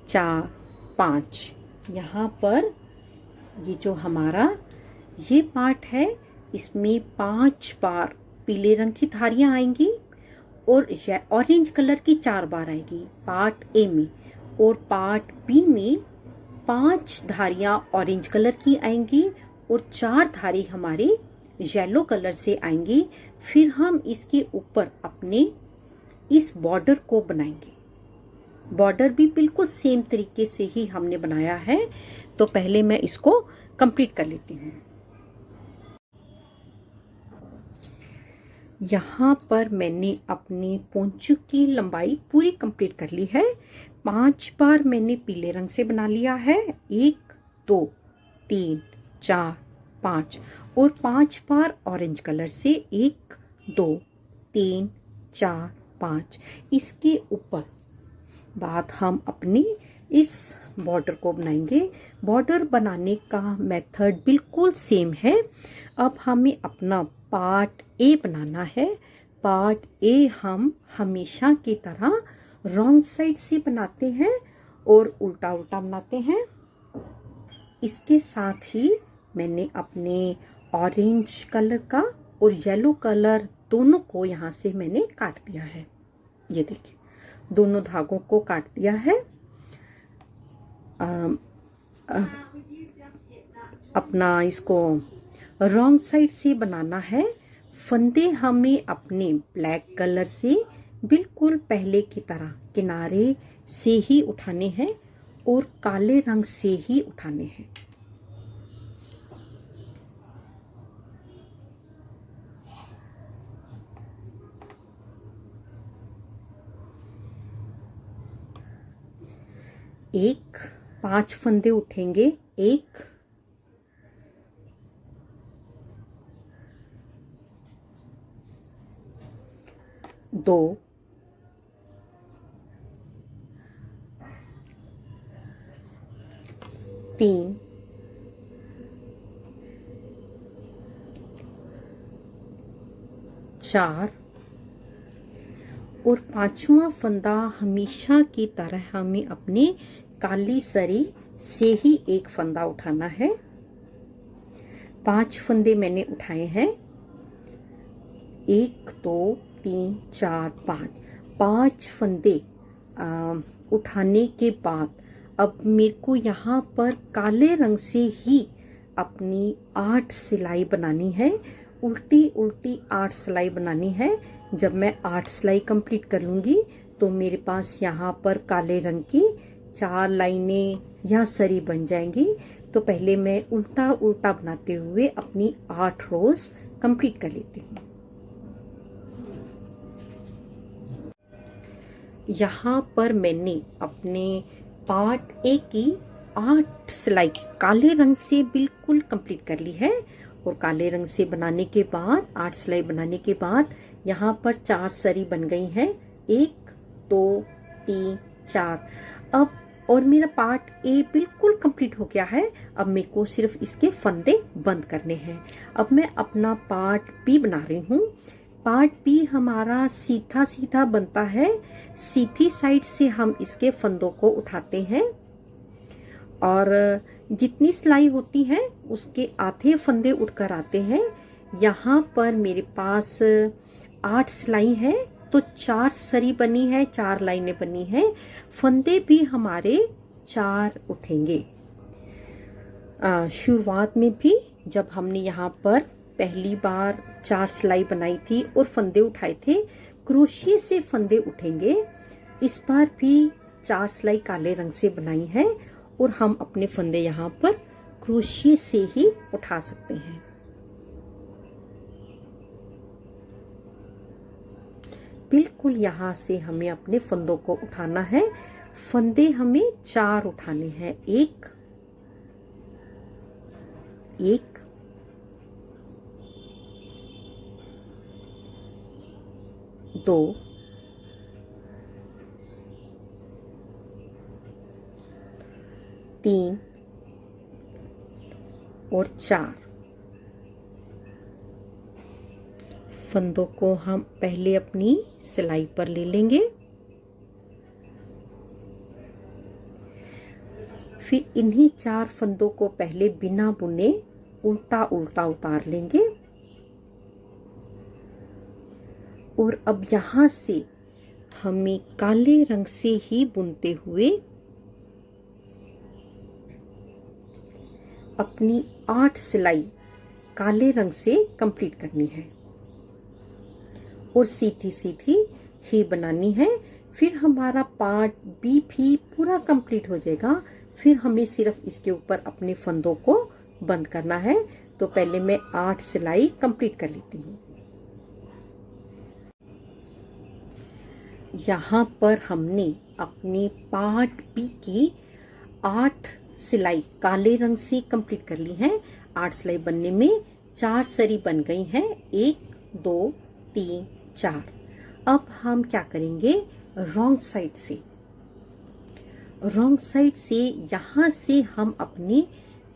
4 5। यहाँ पर ये जो हमारा ये पार्ट है इसमें 5 बार पीले रंग की धारियां आएंगी और ऑरेंज कलर की 4 बार आएगी पार्ट ए में। और पार्ट बी में 5 धारियां ऑरेंज कलर की आएंगी और 4 धारी हमारे येलो कलर से आएंगी। फिर हम इसके ऊपर अपने इस बॉर्डर को बनाएंगे। बॉर्डर भी बिल्कुल सेम तरीके से ही हमने बनाया है। तो पहले मैं इसको कंप्लीट कर लेती हूँ। यहाँ पर मैंने अपनी पोंचू की लंबाई पूरी कंप्लीट कर ली है। 5 बार मैंने पीले रंग से बना लिया है। 1 2 3 4 5 और 5 बार ऑरेंज कलर से 1 2 3 4 5। इसके ऊपर बाद हम अपनी इस बॉर्डर को बनाएंगे। बॉर्डर बनाने का मेथड बिल्कुल सेम है। अब हमें अपना पार्ट ए बनाना है। पार्ट ए हम हमेशा की तरह रॉन्ग साइड से बनाते हैं और उल्टा उल्टा बनाते हैं। इसके साथ ही मैंने अपने ऑरेंज कलर का और येलो कलर दोनों को यहाँ से मैंने काट दिया है। ये देखिए दोनों धागों को काट दिया है। अपना इसको रॉन्ग साइड से बनाना है। फंदे हमें अपने ब्लैक कलर से बिल्कुल पहले की तरह किनारे से ही उठाने हैं और काले रंग से ही उठाने हैं। एक 5 फंदे उठेंगे। 1 2 3 4 और 5वां फंदा हमेशा की तरह हमें अपने काली सरी से ही एक फंदा उठाना है। 5 फंदे मैंने उठाए हैं। 1 2 3 4 5 फंदे उठाने के बाद अब मेरे को यहाँ पर काले रंग से ही अपनी 8 सिलाई बनानी है। उल्टी उल्टी 8 सिलाई बनानी है। जब मैं 8 सिलाई कंप्लीट कर लूँगी तो मेरे पास यहाँ पर काले रंग की 4 लाइनें या सरी बन जाएंगी। तो पहले मैं उल्टा उल्टा बनाते हुए अपनी 8 रोज कंप्लीट कर लेती हूँ। यहाँ पर मैंने अपने पार्ट ए की 8 सिलाई काले रंग से बिल्कुल कंप्लीट कर ली है। और काले रंग से बनाने के बाद 8 सिलाई बनाने के बाद यहाँ पर 4 सरी बन गई हैं। 1 2 3 4। अब और मेरा पार्ट ए बिल्कुल कंप्लीट हो गया है। अब मेरे को सिर्फ इसके फंदे बंद करने हैं। अब मैं अपना पार्ट बी बना रही हूँ। पार्ट बी हमारा सीधा सीधा बनता है। सीधी साइड से हम इसके फंदों को उठाते हैं और जितनी सिलाई होती है उसके आधे फंदे उठकर आते हैं। यहाँ पर मेरे पास 8 सिलाई है तो 4 सरी बनी है, 4 लाइनें बनी है। फंदे भी हमारे 4 उठेंगे। शुरुआत में भी जब हमने यहाँ पर पहली बार 4 सिलाई बनाई थी और फंदे उठाए थे, क्रोशिये से फंदे उठेंगे। इस बार भी 4 सिलाई काले रंग से बनाई है और हम अपने फंदे यहाँ पर क्रोशिये से ही उठा सकते हैं। बिल्कुल यहाँ से हमें अपने फंदों को उठाना है। फंदे हमें 4 उठाने हैं। 1 1 2 3 और 4। फंदों को हम पहले अपनी सिलाई पर ले लेंगे, फिर इन्हीं 4 फंदों को पहले बिना बुने उल्टा उल्टा उतार लेंगे और अब यहाँ से हमें काले रंग से ही बुनते हुए अपनी 8 सिलाई काले रंग से कंप्लीट करनी है और सीधी सीधी ही बनानी है। फिर हमारा पार्ट बी भी पूरा कंप्लीट हो जाएगा। फिर हमें सिर्फ इसके ऊपर अपने फंदों को बंद करना है। तो पहले मैं 8 सिलाई कंप्लीट कर लेती हूँ। यहाँ पर हमने अपने पार्ट बी की 8 सिलाई काले रंग से कंप्लीट कर ली है। 8 सिलाई बनने में 4 सरी बन गई हैं। 1 2 3 4। अब हम क्या करेंगे, रॉन्ग साइड से यहाँ से हम अपने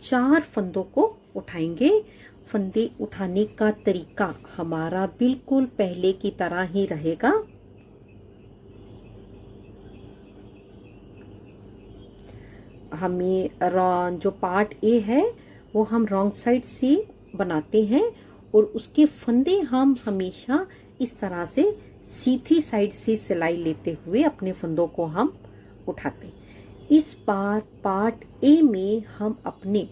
4 फंदों को उठाएंगे। फंदे उठाने का तरीका हमारा बिल्कुल पहले की तरह ही रहेगा। हमें जो पार्ट ए है वो हम रॉन्ग साइड से बनाते हैं और उसके फंदे हम हमेशा इस तरह से सीधी साइड से सिलाई लेते हुए अपने फंदों को हम उठाते हैं। इस बार पार्ट ए में हम अपने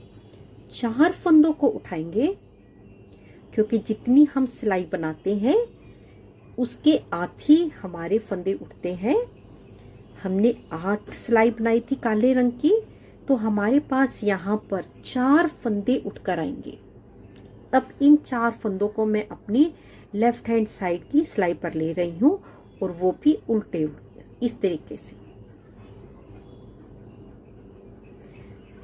4 फंदों को उठाएंगे, क्योंकि जितनी हम सिलाई बनाते हैं उसके आधी हमारे फंदे उठते हैं। हमने 8 सिलाई बनाई थी काले रंग की, तो हमारे पास यहाँ पर 4 फंदे उठकर आएंगे। अब इन 4 फंदों को मैं अपनी लेफ्ट हैंड साइड की सिलाई पर ले रही हूँ और वो भी उल्टे इस तरीके से।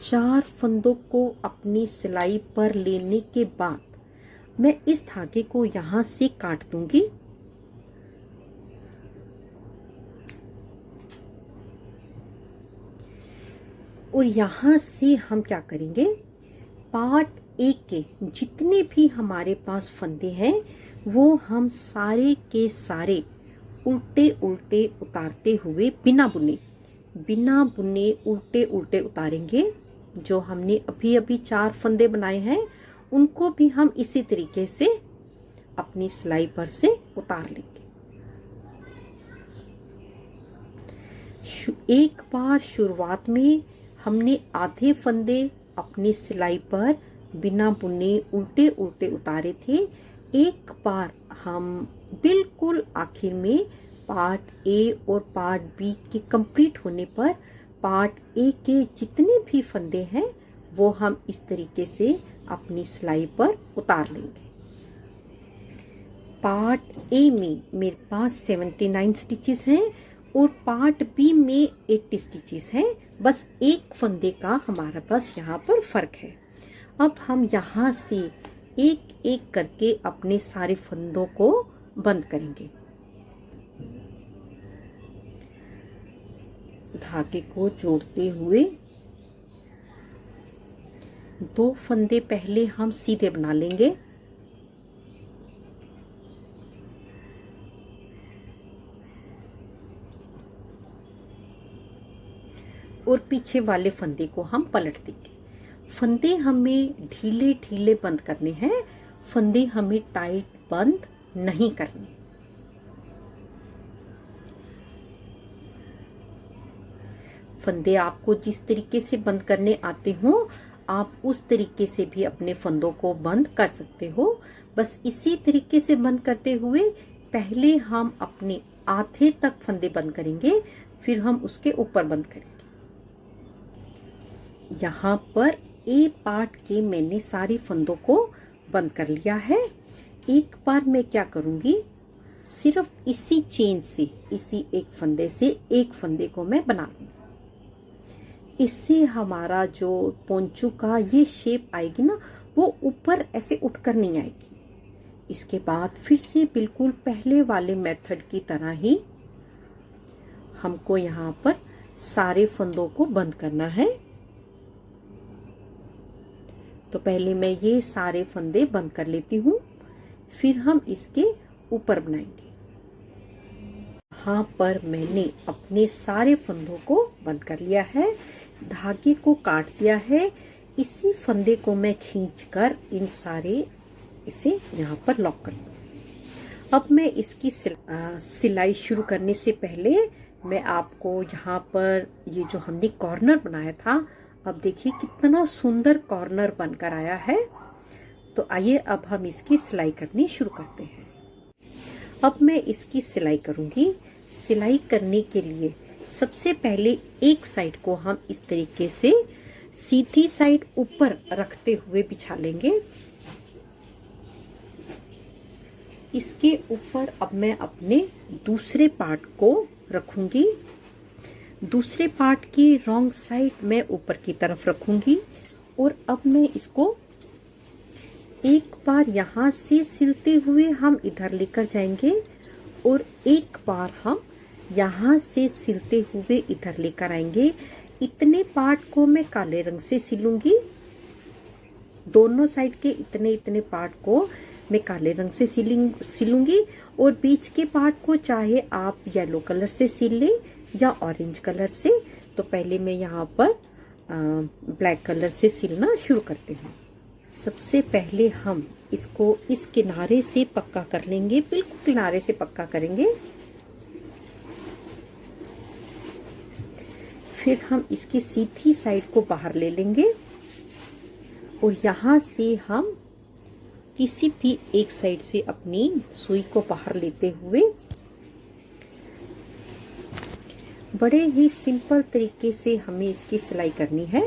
4 फंदों को अपनी सिलाई पर लेने के बाद मैं इस धागे को यहाँ से काट दूंगी और यहाँ से हम क्या करेंगे, पार्ट ए के जितने भी हमारे पास फंदे हैं वो हम सारे के सारे उल्टे उल्टे उतारते हुए बिना बुने उल्टे उल्टे उतारेंगे। जो हमने अभी अभी 4 फंदे बनाए हैं उनको भी हम इसी तरीके से अपनी सिलाई पर से उतार लेंगे। एक बार शुरुआत में हमने आधे फंदे अपनी सिलाई पर बिना बुने उल्टे उल्टे उतारे थे। एक बार हम बिल्कुल आखिर में पार्ट ए और पार्ट बी के कंप्लीट होने पर पार्ट ए के जितने भी फंदे हैं वो हम इस तरीके से अपनी सिलाई पर उतार लेंगे। पार्ट ए में मेरे पास 79 स्टिचेस हैं और पार्ट बी में 80 स्टिचेस हैं। बस एक फंदे का हमारा पास यहाँ पर फर्क है। अब हम यहाँ से एक एक करके अपने सारे फंदों को बंद करेंगे। धागे को जोड़ते हुए 2 फंदे पहले हम सीधे बना लेंगे और पीछे वाले फंदे को हम पलट देंगे। फंदे हमें ढीले ढीले बंद करने हैं, फंदे हमें टाइट बंद नहीं करने। फंदे आपको जिस तरीके से बंद करने आते हो आप उस तरीके से भी अपने फंदों को बंद कर सकते हो। बस इसी तरीके से बंद करते हुए पहले हम अपने आधे तक फंदे बंद करेंगे, फिर हम उसके ऊपर बंद करेंगे। यहाँ पर ए पार्ट के मैंने सारे फंदों को बंद कर लिया है। एक बार मैं क्या करूंगी, सिर्फ इसी चेन से, इसी एक फंदे से एक फंदे को मैं बना लूंगी। इससे हमारा जो पोंचू का ये शेप आएगी ना, वो ऊपर ऐसे उठकर नहीं आएगी। इसके बाद फिर से बिल्कुल पहले वाले मेथड की तरह ही हमको यहाँ पर सारे फंदों को बंद करना है। तो पहले मैं ये सारे फंदे बंद कर लेती हूँ, फिर हम इसके ऊपर बनाएंगे। यहाँ पर मैंने अपने सारे फंदों को बंद कर लिया है, धागे को काट दिया है। इसी फंदे को मैं खींचकर इन सारे इसे यहाँ पर लॉक कर दूँ। अब मैं इसकी सिलाई शुरू करने से पहले मैं आपको यहाँ पर ये जो हमने कॉर्नर बनाया था, अब देखिए कितना सुंदर कॉर्नर बनकर आया है। तो आइए अब हम इसकी सिलाई करनी शुरू करते हैं। अब मैं इसकी सिलाई करूंगी। सिलाई करने के लिए सबसे पहले एक साइड को हम इस तरीके से सीधी साइड ऊपर रखते हुए बिछा लेंगे। इसके ऊपर अब मैं अपने दूसरे पार्ट को रखूंगी। दूसरे पार्ट की रॉन्ग साइड मैं ऊपर की तरफ रखूंगी और अब मैं इसको एक बार यहाँ से सिलते हुए हम इधर लेकर जाएंगे और एक बार हम यहाँ से सिलते हुए इधर लेकर आएंगे। इतने पार्ट को मैं काले रंग से सिलूंगी। दोनों साइड के इतने इतने पार्ट को मैं काले रंग से सिलूंगी और बीच के पार्ट को चाहे आप येलो कलर से सिल लें या ऑरेंज कलर से। तो पहले मैं यहाँ पर ब्लैक कलर से सिलना शुरू करते हैं। सबसे पहले हम इसको इस किनारे से पक्का कर लेंगे, बिल्कुल किनारे से पक्का करेंगे। फिर हम इसकी सीधी साइड को बाहर ले लेंगे और यहाँ से हम किसी भी एक साइड से अपनी सुई को बाहर लेते हुए बड़े ही सिंपल तरीके से हमें इसकी सिलाई करनी है।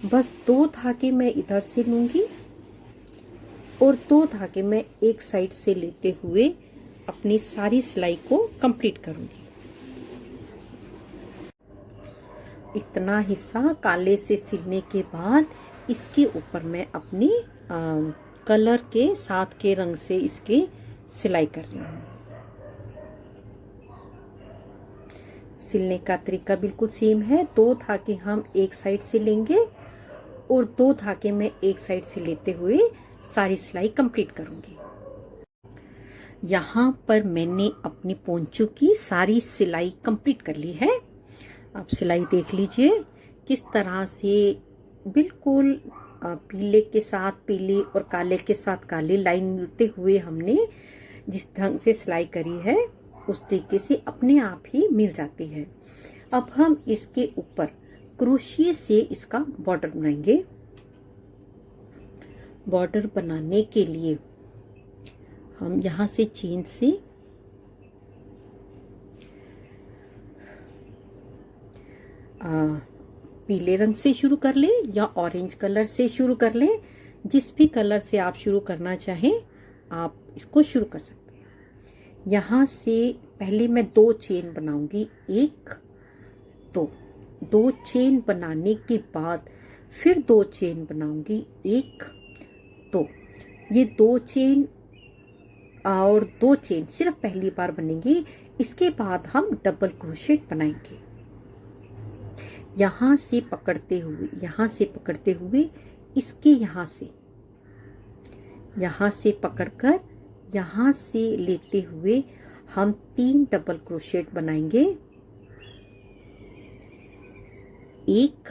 बस 2 धागे मैं इधर से लूंगी और 2 धागे मैं एक साइड से लेते हुए अपनी सारी सिलाई को कंप्लीट करूंगी। इतना हिस्सा काले से सिलने के बाद इसके ऊपर मैं अपनी कलर के साथ के रंग से इसकी सिलाई कर रही हूँ। सिलने का तरीका बिल्कुल सेम है। 2 धागे हम एक साइड से लेंगे और 2 धागे मैं एक साइड से लेते हुए सारी सिलाई कंप्लीट करूंगी। यहाँ पर मैंने अपनी पोंचू की सारी सिलाई कंप्लीट कर ली है। आप सिलाई देख लीजिए किस तरह से बिल्कुल पीले के साथ पीले और काले के साथ काले लाइन मिलते हुए हमने जिस ढंग से सिलाई करी है उस तरीके से अपने आप ही मिल जाती है। अब हम इसके ऊपर क्रोशिये से इसका बॉर्डर बनाएंगे। बॉर्डर बनाने के लिए हम यहाँ से चेन से पीले रंग से शुरू कर लें या ऑरेंज कलर से शुरू कर लें। जिस भी कलर से आप शुरू करना चाहें आप इसको शुरू कर सकते हैं। यहाँ से पहले मैं 2 चेन बनाऊंगी, 1 2 चेन बनाने के बाद फिर 2 चेन बनाऊंगी, 1 2। ये 2 चेन और 2 चेन सिर्फ पहली बार बनेंगी। इसके बाद हम डबल क्रोशेट बनाएंगे। यहाँ से पकड़ते हुए इसके यहाँ से पकड़कर यहाँ से लेते हुए हम 3 डबल क्रोशेट बनाएंगे। 1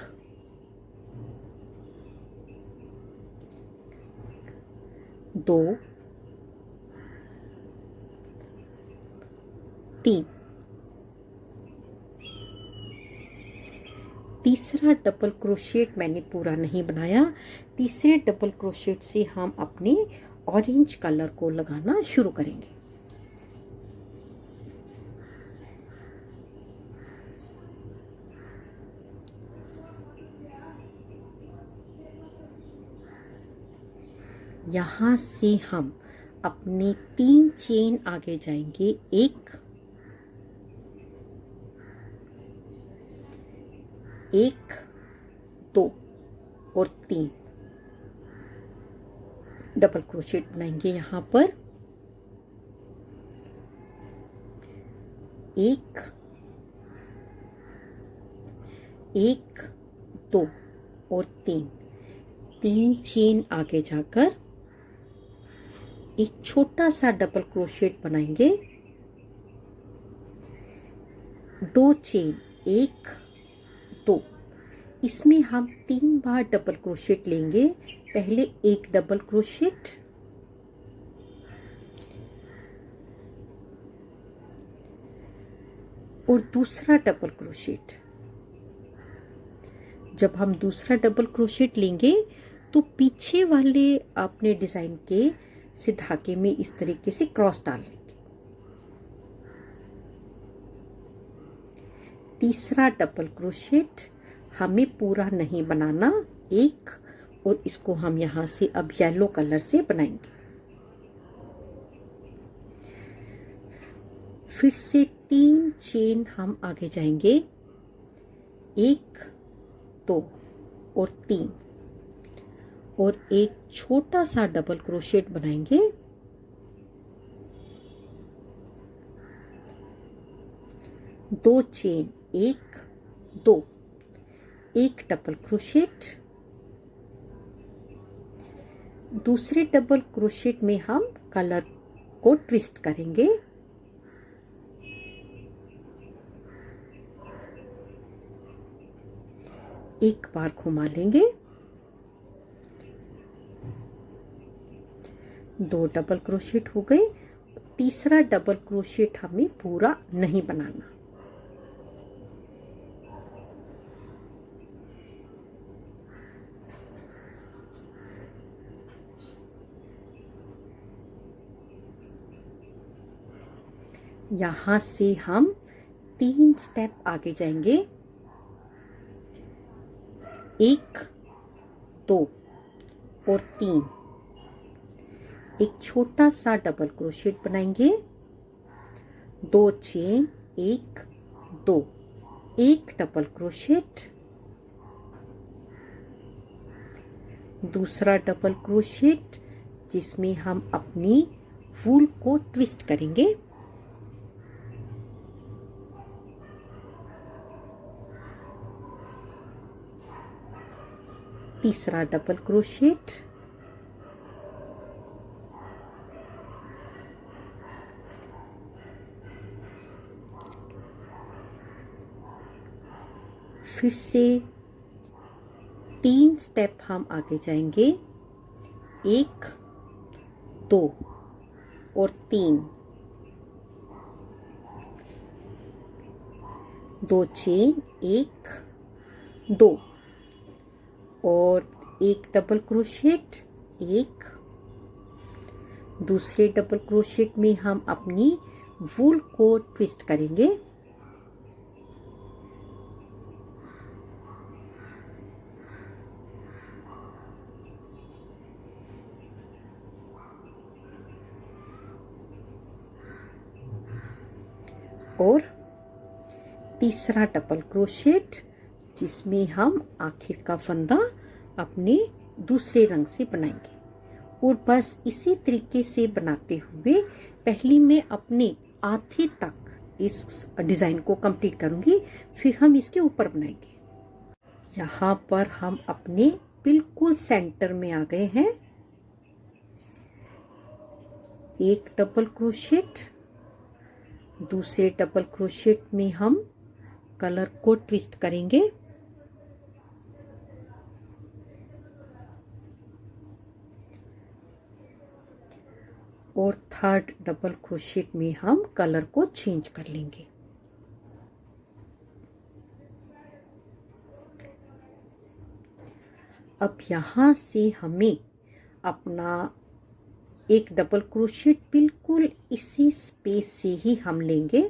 2 3। तीसरा डबल क्रोशेट मैंने पूरा नहीं बनाया। तीसरे डबल क्रोशेट से हम अपने ऑरेंज कलर को लगाना शुरू करेंगे। यहाँ से हम अपने 3 चेन आगे जाएंगे। 1 2 और 3 डबल क्रोशेट बनाएंगे। यहाँ पर 1 2 और 3 चेन आगे जाकर एक छोटा सा डबल क्रोशेट बनाएंगे। 2 चेन 1 2, इसमें हम 3 बार डबल क्रोशेट लेंगे। पहले एक डबल क्रोशेट, और दूसरा डबल क्रोशेट। जब हम दूसरा डबल क्रोशेट लेंगे तो पीछे वाले अपने डिजाइन के से धागे में इस तरीके से क्रॉस डाल लेंगे। तीसरा डबल क्रोशेट हमें पूरा नहीं बनाना, 1, और इसको हम यहां से अब येलो कलर से बनाएंगे। फिर से 3 चेन हम आगे जाएंगे। 1 2 और 3, और एक छोटा सा डबल क्रोशेट बनाएंगे। 2 चेन 1 2, एक डबल क्रोशेट। दूसरे डबल क्रोशेट में हम कलर को ट्विस्ट करेंगे। एक बार घुमा लेंगे। 2 डबल क्रोशेट हो गए। तीसरा डबल क्रोशेट हमें पूरा नहीं बनाना। यहां से हम 3 स्टेप आगे जाएंगे। 1 2 और 3, एक छोटा सा डबल क्रोशेट बनाएंगे। 2 चेन 1 2, एक डबल क्रोशेट। दूसरा डबल क्रोशेट जिसमें हम अपनी वूल को ट्विस्ट करेंगे। तीसरा डबल क्रोशेट। फिर से 3 स्टेप हम आगे जाएंगे। 1 2 और 3, 2 चेन 1 2, और एक डबल क्रोशेट। 1, दूसरे डबल क्रोशेट में हम अपनी वूल को ट्विस्ट करेंगे। और तीसरा डबल क्रोशेट जिसमें हम आखिर का फंदा अपने दूसरे रंग से बनाएंगे। और बस इसी तरीके से बनाते हुए पहले मैं अपने आधे तक इस डिजाइन को कंप्लीट करूंगी, फिर हम इसके ऊपर बनाएंगे। यहाँ पर हम अपने बिल्कुल सेंटर में आ गए हैं। एक डबल क्रोशेट, दूसरे डबल क्रोशेट में हम कलर को ट्विस्ट करेंगे और थर्ड डबल क्रोशेट में हम कलर को चेंज कर लेंगे। अब यहाँ से हमें अपना एक डबल क्रोशेट बिल्कुल इसी स्पेस से ही हम लेंगे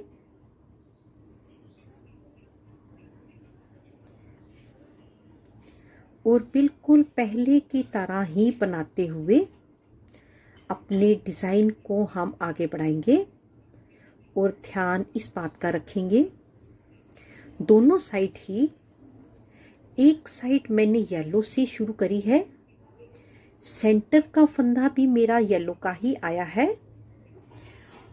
और बिल्कुल पहले की तरह ही बनाते हुए अपने डिज़ाइन को हम आगे बढ़ाएंगे। और ध्यान इस बात का रखेंगे, दोनों साइड ही, एक साइड मैंने येलो से शुरू करी है, सेंटर का फंदा भी मेरा येलो का ही आया है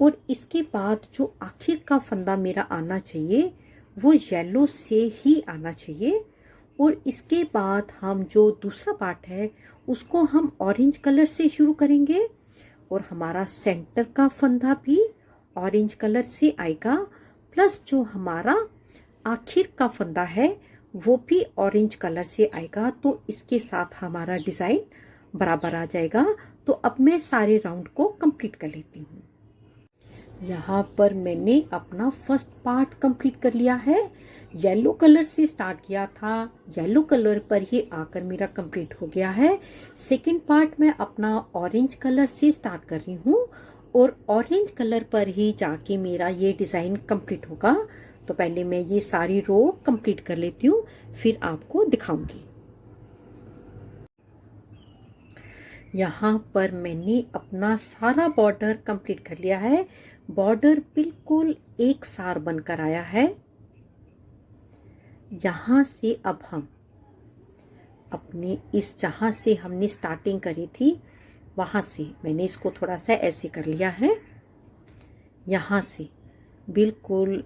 और इसके बाद जो आखिर का फंदा मेरा आना चाहिए वो येलो से ही आना चाहिए। और इसके बाद हम जो दूसरा पार्ट है उसको हम ऑरेंज कलर से शुरू करेंगे और हमारा सेंटर का फंदा भी ऑरेंज कलर से आएगा, प्लस जो हमारा आखिर का फंदा है वो भी ऑरेंज कलर से आएगा। तो इसके साथ हमारा डिज़ाइन बराबर आ जाएगा। तो अब मैं सारे राउंड को कंप्लीट कर लेती हूँ। यहाँ पर मैंने अपना फर्स्ट पार्ट कंप्लीट कर लिया है। येलो कलर से स्टार्ट किया था, येलो कलर पर ही आकर मेरा कंप्लीट हो गया है। सेकंड पार्ट मैं अपना ऑरेंज कलर से स्टार्ट कर रही हूँ और ऑरेंज कलर पर ही जाके मेरा ये डिज़ाइन कंप्लीट होगा। तो पहले मैं ये सारी रो कंप्लीट कर लेती हूँ, फिर आपको दिखाऊंगी। यहाँ पर मैंने अपना सारा बॉर्डर कंप्लीट कर लिया है। बॉर्डर बिल्कुल एक सार बनकर आया है। यहाँ से अब हम अपने इस जहाँ से हमने स्टार्टिंग करी थी वहाँ से मैंने इसको थोड़ा सा ऐसे कर लिया है। यहाँ से बिल्कुल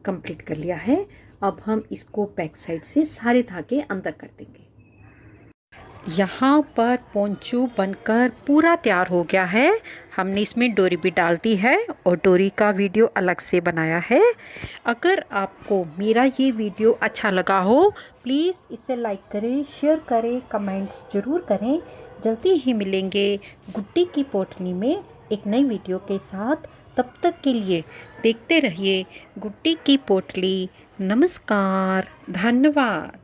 कंप्लीट कर लिया है। अब हम इसको बैक साइड से सारे धागे अंदर कर देंगे। यहाँ पर पोंचू बनकर पूरा तैयार हो गया है। हमने इसमें डोरी भी डाल दी है और डोरी का वीडियो अलग से बनाया है। अगर आपको मेरा ये वीडियो अच्छा लगा हो प्लीज़ इसे लाइक करें, शेयर करें, कमेंट्स ज़रूर करें। जल्दी ही मिलेंगे गुड्डी की पोटली में एक नई वीडियो के साथ। तब तक के लिए देखते रहिए गुड्डी की पोटली। नमस्कार, धन्यवाद।